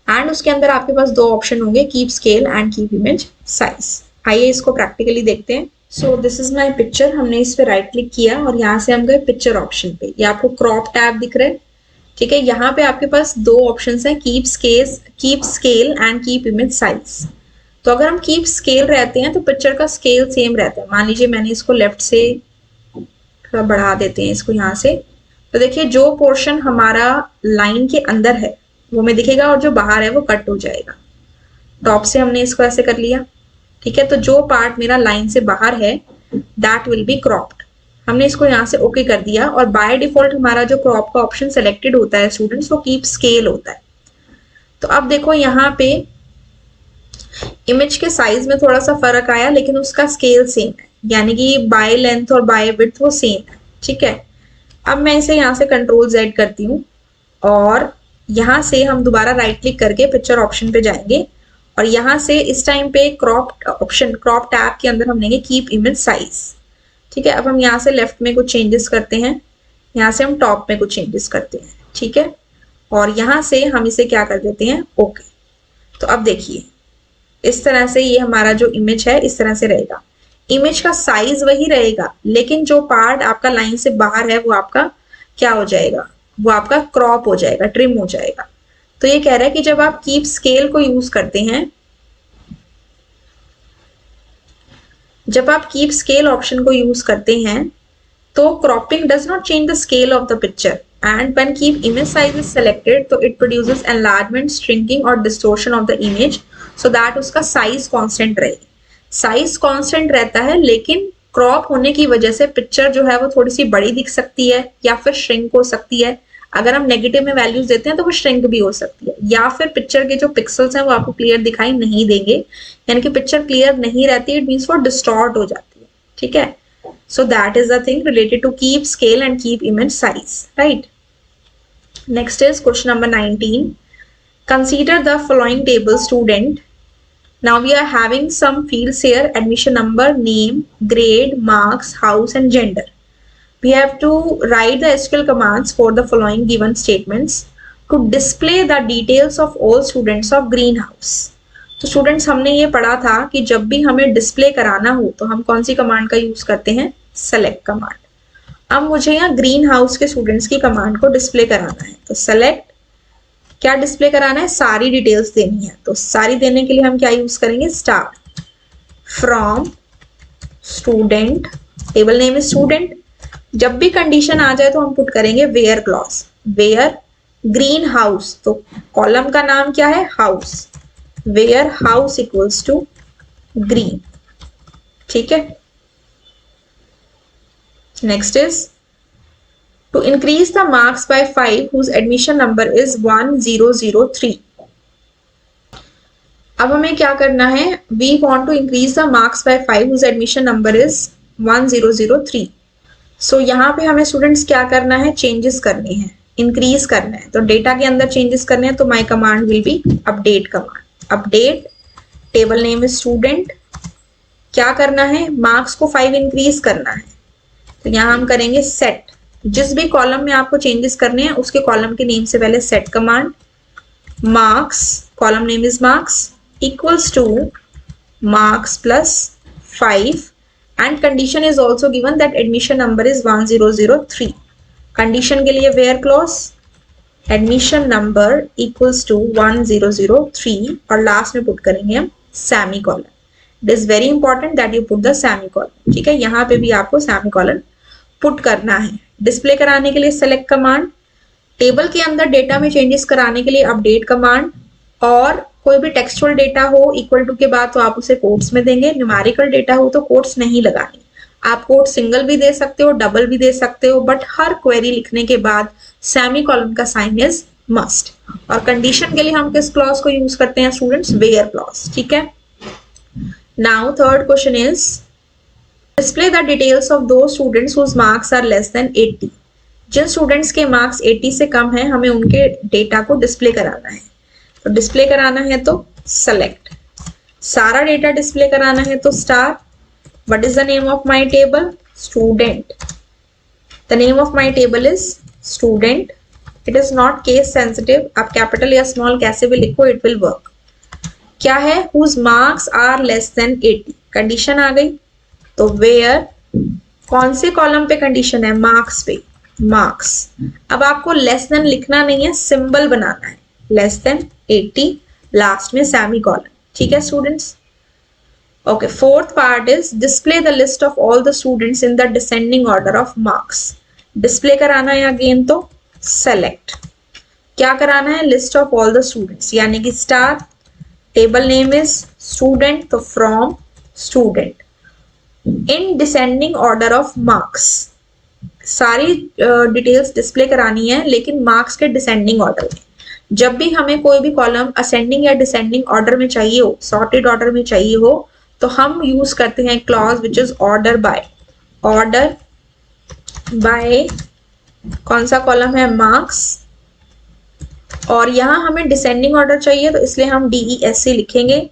[SPEAKER 1] एंड उसके अंदर आपके पास 2 ऑप्शन होंगे, keep scale and keep image size. आइए इसको प्रैक्टिकली देखते हैं। So this is my picture, हमने इस पे राइट क्लिक किया और यहाँ से हम गए पिक्चर ऑप्शन पे। ये आपको क्रॉप टैब दिख रहा है, ठीक है। यहाँ पे आपके पास 2 ऑप्शन है, keep scale and keep image size. तो अगर हम कीप स्केल रहते हैं तो पिक्चर का स्केल सेम रहता है। मान लीजिए मैंने इसको लेफ्ट से थोड़ा बढ़ा देते हैं इसको यहाँ से, तो देखिए जो पोर्शन हमारा लाइन के अंदर है वो हमें दिखेगा और जो बाहर है वो कट हो जाएगा। टॉप से हमने इसको ऐसे कर लिया, ठीक है। तो जो पार्ट मेरा लाइन से बाहर है दैट विल बी क्रॉप्ड। हमने इसको यहाँ से ओके कर दिया और बाय डिफॉल्ट हमारा जो क्रॉप का ऑप्शन सेलेक्टेड होता है स्टूडेंट्स, वो कीप स्केल होता है। तो अब देखो यहाँ पे इमेज के साइज में थोड़ा सा फर्क आया, लेकिन उसका स्केल सेम है, यानी कि बाय लेंथ और बाय विड्थ वो सेम है, ठीक है। अब मैं इसे यहाँ से कंट्रोल Z करती हूँ और यहाँ से हम दोबारा राइट क्लिक करके पिक्चर ऑप्शन पे जाएंगे और यहाँ से इस टाइम पे क्रॉप ऑप्शन, क्रॉप टैब के अंदर हम लेंगे कीप इमेज साइज, ठीक है। अब हम यहाँ से लेफ्ट में कुछ चेंजेस करते हैं, यहाँ से हम टॉप में कुछ चेंजेस करते हैं, ठीक है। और यहाँ से हम इसे क्या कर देते हैं, ओके। तो अब देखिए इस तरह से ये हमारा जो इमेज है इस तरह से रहेगा। इमेज का साइज वही रहेगा, लेकिन जो पार्ट आपका लाइन से बाहर है वो आपका क्या हो जाएगा, वो आपका क्रॉप हो जाएगा, ट्रिम हो जाएगा। तो ये कह रहा है कि जब आप कीप स्केल को यूज करते हैं, जब आप कीप स्केल ऑप्शन को यूज करते हैं तो cropping does not change the scale of the picture and when keep image size is selected तो इट प्रोड्यूसेस एनलार्जमेंट, श्रिंकिंग और distortion of the image so that उसका साइज कांस्टेंट रहे। Size constant रहता है, लेकिन क्रॉप होने की वजह से पिक्चर जो है वो थोड़ी सी बड़ी दिख सकती है या फिर श्रिंक हो सकती है। अगर हम नेगेटिव में वैल्यूज देते हैं तो वो श्रिंक भी हो सकती है, या फिर पिक्चर के जो पिक्सल्स हैं वो आपको क्लियर दिखाई नहीं देंगे, यानी कि पिक्चर क्लियर नहीं रहती, इट मीन्स वो डिस्टॉर्ट हो जाती है, ठीक है। So that is the thing related to keep scale and keep image size, right. Next is question number 19. Consider the following table student. Now we are having some fields here: admission number, name, grade, marks, house and gender. We have to write the SQL commands for the following given statements to display the details of all students of greenhouse. तो students हमने ये पढ़ा था कि जब भी हमें display कराना हो तो हम कौन सी कमांड का यूज करते हैं, सेलेक्ट कमांड। अब मुझे यहाँ ग्रीन हाउस के स्टूडेंट्स की कमांड को डिस्प्ले कराना है, तो सेलेक्ट क्या डिस्प्ले कराना है, सारी डिटेल्स देनी है। तो सारी देने के लिए हम क्या यूज करेंगे, star from student, table name is student. जब भी कंडीशन आ जाए तो हम पुट करेंगे where clause, where green house, तो कॉलम का नाम क्या है, house, where house equals to green, ठीक है। Next is to increase the marks by 5 whose admission number is 1003. अब हमें क्या करना है, we want to increase the marks by 5 whose admission number is 1003. So यहाँ पे हमें स्टूडेंट्स क्या करना है, चेंजेस करने हैं, इंक्रीज करना है। तो डेटा के अंदर चेंजेस करने हैं, तो माई command will be update command. Update table name is student, क्या करना है, मार्क्स को 5 इंक्रीज करना है। तो यहाँ हम करेंगे सेट, जिस भी कॉलम में आपको चेंजेस करने हैं उसके कॉलम के नेम से पहले set command, marks, column name is marks equals to marks plus 5 and condition is also given that admission number is 1003. Condition के लिए where clause admission number equals to 1003 और लास्ट में पुट करेंगे हम semi colon. It is very important that you put the semi colon, ठीक है। यहाँ पे भी आपको सेमी कॉलन पुट करना है। डिस्प्ले कराने के लिए सेलेक्ट कमांड, टेबल के अंदर डेटा में चेंजेस कराने के लिए अपडेट कमांड, और कोई भी टेक्सचुअल डेटा हो इक्वल टू के बाद तो आप उसे कोट्स में देंगे, न्यूमेरिकल डेटा हो तो कोट्स नहीं लगानी। आप कोट सिंगल भी दे सकते हो, डबल भी दे सकते हो, बट हर क्वेरी लिखने के बाद सेमी कॉलन का साइन इज मस्ट। और कंडीशन के लिए हम किस क्लॉज को यूज करते हैं स्टूडेंट्स, वेयर क्लॉज, ठीक है। Now third question is display the details of those students whose marks are less than 80. जिन स्टूडेंट्स के मार्क्स 80 से कम है हमें उनके डेटा को डिस्प्ले कराना है। तो डिस्प्ले कराना है तो सेलेक्ट, सारा डेटा डिस्प्ले कराना है तो star, what is the name of my table, student, the name of my table is student, it is not case sensitive, आप कैपिटल या स्मॉल कैसे भी लिखो इट विल वर्क। क्या है, whose marks are less than 80, condition आ गई। तो where कौन से कॉलम पे कंडीशन है, मार्क्स पे, मार्क्स। अब आपको लेस देन लिखना नहीं है, सिंबल बनाना है, लेस देन 80, लास्ट में सेमी कॉलन, ठीक है students. Okay, fourth part is display the list of all the students in the descending order of marks. Display कराना है अगेन तो सेलेक्ट, क्या कराना है, list of all the students, यानी कि star table name is student, तो from student. In descending order of marks, सारी डिटेल्स डिस्प्ले करानी है लेकिन मार्क्स के डिसेंडिंग ऑर्डर में। जब भी हमें कोई भी कॉलम असेंडिंग या डिसेंडिंग ऑर्डर में चाहिए हो, सॉर्टेड ऑर्डर में चाहिए हो, तो हम यूज करते हैं clause which is order by. Order by कौन सा कॉलम है, मार्क्स। और यहाँ हमें डिसेंडिंग ऑर्डर चाहिए तो इसलिए हम DESC लिखेंगे।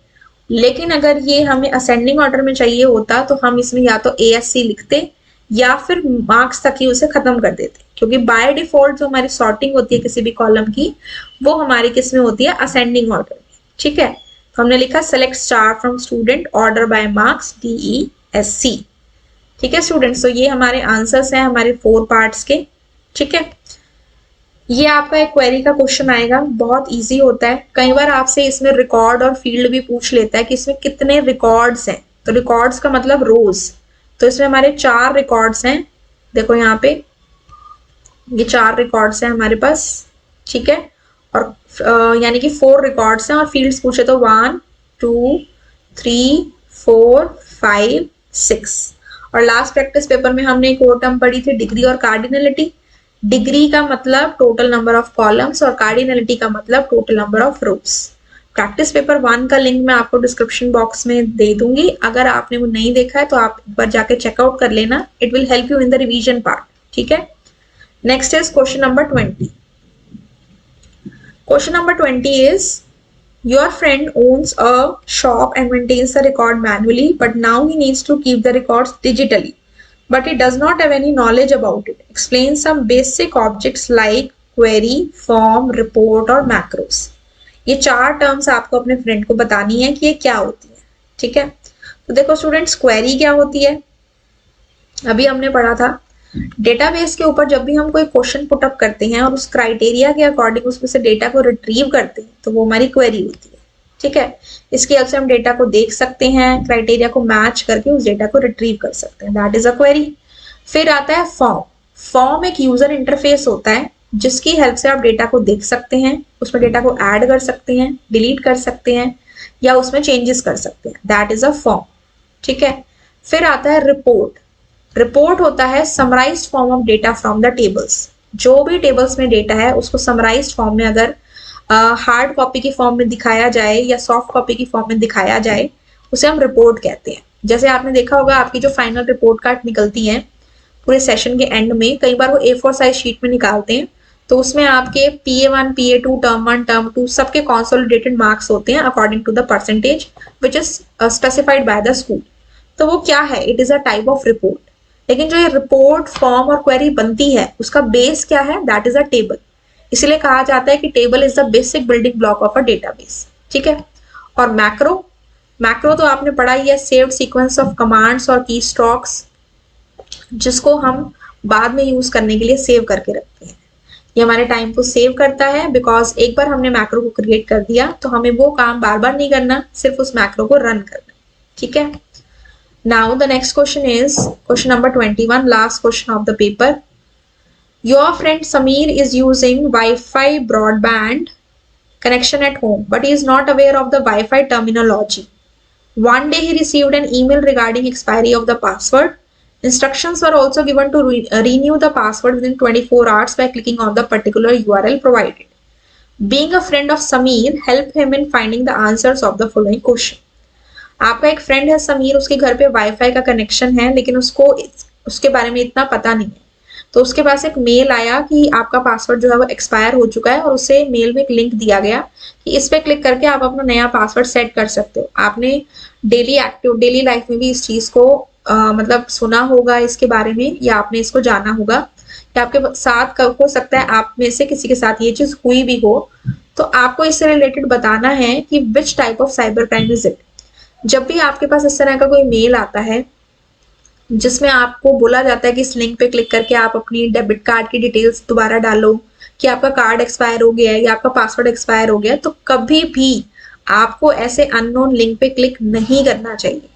[SPEAKER 1] लेकिन अगर ये हमें असेंडिंग ऑर्डर में चाहिए होता तो हम इसमें या तो ASC लिखते या फिर मार्क्स तक ही उसे खत्म कर देते, क्योंकि बाय डिफॉल्ट जो हमारी सॉर्टिंग होती है किसी भी कॉलम की, वो हमारी किस में होती है, असेंडिंग ऑर्डर में। ठीक है, तो हमने लिखा select star from student, order by marks, DESC। ठीक है स्टूडेंट्स, तो ये हमारे आंसर्स हैं हमारे 4 पार्ट्स के। ठीक है, ये आपका एक क्वेरी का क्वेश्चन आएगा, बहुत इजी होता है। कई बार आपसे इसमें रिकॉर्ड और फील्ड भी पूछ लेता है कि इसमें कितने रिकॉर्ड्स हैं। तो रिकॉर्ड्स का मतलब रोज, तो इसमें हमारे 4 रिकॉर्ड्स हैं। देखो यहाँ पे ये 4 रिकॉर्ड्स हैं हमारे पास। ठीक है, और यानी कि 4 रिकॉर्ड्स हैं और फील्ड्स पूछे तो 1 2 3 4 5 6। और लास्ट प्रैक्टिस पेपर में हमने एक और टर्म पढ़ी थी, डिग्री और कार्डिनलिटी। डिग्री का मतलब टोटल नंबर ऑफ कॉलम्स और कार्डिनलिटी का मतलब total number of rose. Practice paper 1 का लिंक मैं आपको डिस्क्रिप्शन बॉक्स में दे दूंगी, अगर आपने वो नहीं देखा है तो आप एक बार जाके चेकआउट कर लेना, it will help you in the revision part. ठीक है, next is question number 20। Question number 20 is your friend owns a shop and maintains the record manually, but now he needs to keep the records digitally, but he does not have any knowledge about it. Explain some basic objects like query, form, report और macros. ये 4 terms आपको अपने friend को बतानी है कि ये क्या होती है। ठीक है, तो देखो स्टूडेंट्स, क्वेरी क्या होती है, अभी हमने पढ़ा था। डेटाबेस के ऊपर जब भी हम कोई क्वेश्चन पुटअप करते हैं और उस क्राइटेरिया के अकॉर्डिंग उसमें से डेटा को रिट्रीव करते हैं तो वो हमारी क्वेरी होती है। ठीक है, इसकी हेल्प से हम डेटा को देख सकते हैं, क्राइटेरिया को मैच करके उस डेटा को रिट्रीव कर सकते हैं, दैट इज अ क्वेरी। फिर आता है फॉर्म। फॉर्म एक यूजर इंटरफेस होता है जिसकी हेल्प से आप डेटा को देख सकते हैं, उसमें डेटा को ऐड कर सकते हैं, डिलीट कर सकते हैं या उसमें चेंजेस कर सकते हैं, दैट इज अ फॉर्म। ठीक है, फिर आता है रिपोर्ट। रिपोर्ट होता है summarised form of data from the tables. जो भी टेबल्स में डेटा है उसको समराइज्ड फॉर्म में अगर हार्ड कॉपी की फॉर्म में दिखाया जाए या सॉफ्ट कॉपी की फॉर्म में दिखाया जाए उसे हम रिपोर्ट कहते हैं। जैसे आपने देखा होगा आपकी जो फाइनल रिपोर्ट कार्ड निकलती है पूरे सेशन के एंड में, कई बार वो A4 साइज शीट में निकालते हैं, तो उसमें आपके PA1 PA2 टर्म 1 टर्म 2 सबके कंसोलिडेटेड मार्क्स होते हैं according to the percentage which is specified by the school. तो वो क्या है, it is a type of report. लेकिन जो ये रिपोर्ट, फॉर्म और क्वेरी बनती है उसका बेस क्या है, दैट इज अ टेबल। इसलिए कहा जाता है कि table is the basic building block of a database. ठीक है, और मैक्रो, मैक्रो तो आपने पढ़ा ही है, सेव्ड सीक्वेंस ऑफ कमांड्स और की स्ट्रोक्स जिसको हम बाद में यूज करने के लिए सेव करके रखते हैं। ये हमारे टाइम को सेव करता है बिकॉज एक बार हमने मैक्रो को क्रिएट कर दिया तो हमें वो काम बार बार नहीं करना, सिर्फ उस मैक्रो को रन करना। ठीक है, now the next question is question number 21, last question of the paper. Your friend Sameer is using Wi-Fi broadband connection at home, but he is not aware of the Wi-Fi terminology. One day he received an email regarding expiry of the password. Instructions were also given to renew the password within 24 hours by clicking on the particular URL provided. Being a friend of Sameer, help him in finding the answers of the following question. आपका एक friend है समीर, उसके घर पे wifi का connection है लेकिन उसको उसके बारे में इतना पता नहीं है, तो उसके पास एक मेल आया कि आपका पासवर्ड जो है वो एक्सपायर हो चुका है और उसे मेल में एक लिंक दिया गया कि इस पे क्लिक करके आप अपना नया पासवर्ड सेट कर सकते हो। आपने डेली लाइफ में भी इस चीज को मतलब सुना होगा इसके बारे में या आपने इसको जाना होगा या आपके साथ हो सकता है आप में से किसी के साथ ये चीज हुई भी हो, तो आपको इससे रिलेटेड बताना है कि which type of cyber crime is it. जब भी आपके पास इस तरह का कोई मेल आता है जिसमें आपको बोला जाता है कि इस लिंक पे क्लिक करके आप अपनी डेबिट कार्ड की डिटेल्स दोबारा डालो कि आपका कार्ड एक्सपायर हो गया है या आपका पासवर्ड एक्सपायर हो गया है, तो कभी भी आपको ऐसे अननोन लिंक पे क्लिक नहीं करना चाहिए।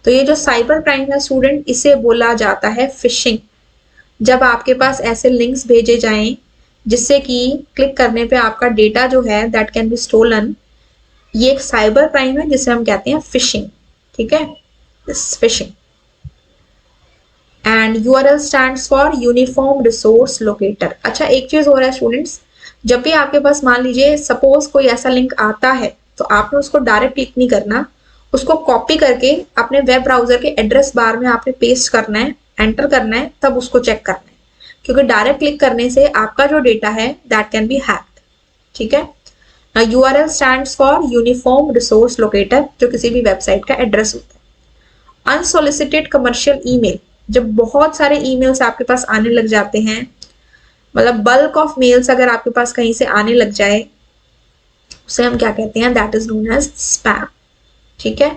[SPEAKER 1] तो ये जो साइबर क्राइम है स्टूडेंट, इसे बोला जाता है फिशिंग। जब आपके पास ऐसे लिंक्स भेजे जाएं जिससे कि क्लिक करने पे आपका डेटा जो है दैट कैन बी स्टोलन, ये एक साइबर क्राइम है जिसे हम कहते हैं फिशिंग, ठीक है, this fishing. And URL stands for uniform resource locator. अच्छा, एक चीज हो रहा है स्टूडेंट्स, जब भी आपके पास मान लीजिए सपोज कोई ऐसा लिंक आता है तो आपने उसको डायरेक्ट क्लिक नहीं करना, उसको कॉपी करके अपने वेब ब्राउजर के एड्रेस बार में आपने पेस्ट करना है, एंटर करना है, तब उसको चेक करना है, क्योंकि डायरेक्ट क्लिक करने से आपका जो डेटा है दैट कैन बी हैक्ड, ठीक है। URL stands for uniform resource locator, जो किसी भी वेबसाइट का एड्रेस होता है। अनसोलिसिटेड कमर्शियल ईमेल, जब बहुत सारे ईमेल्स आपके पास आने लग जाते हैं, मतलब बल्क ऑफ मेल्स अगर आपके पास कहीं से आने लग जाए, उसे हम क्या कहते हैं, that is known as spam, ठीक है।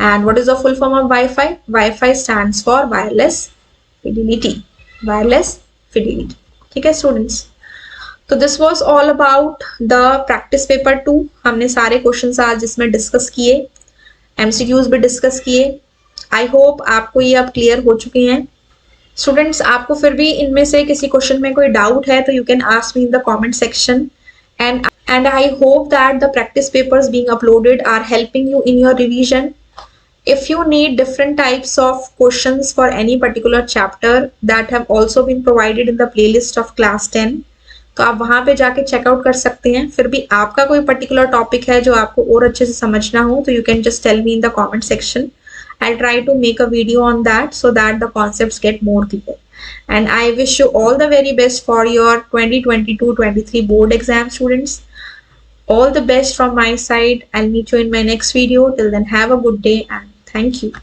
[SPEAKER 1] And what is the full form of WiFi? WiFi stands for wireless fidelity, wireless fidelity, ठीक है स्टूडेंट्स। तो this was all about the practice paper 2। हमने सारे क्वेश्चंस आज इसमें डिस्कस किए, एमसीक्यूज भी डिस्कस किए। आई होप आपको ये अब क्लियर हो चुके हैं। स्टूडेंट्स, आपको फिर भी इनमें से किसी क्वेश्चन में कोई डाउट है तो you can ask me in the comment section, and I hope that the practice papers being uploaded are helping you in your revision. If you need different types of questions for any particular chapter that have also been provided in the playlist of class 10, तो आप वहां पे जाके checkout कर सकते हैं। फिर भी आपका कोई पर्टिकुलर टॉपिक है जो आपको और अच्छे से समझना हो तो you can just tell me in the comment section. I'll try to make a video on that so that the concepts get more clear. And I wish you all the very best for your 2022-23 board exam, students. All the best from my side. I'll meet you in my next video. Till then, have a good day and thank you.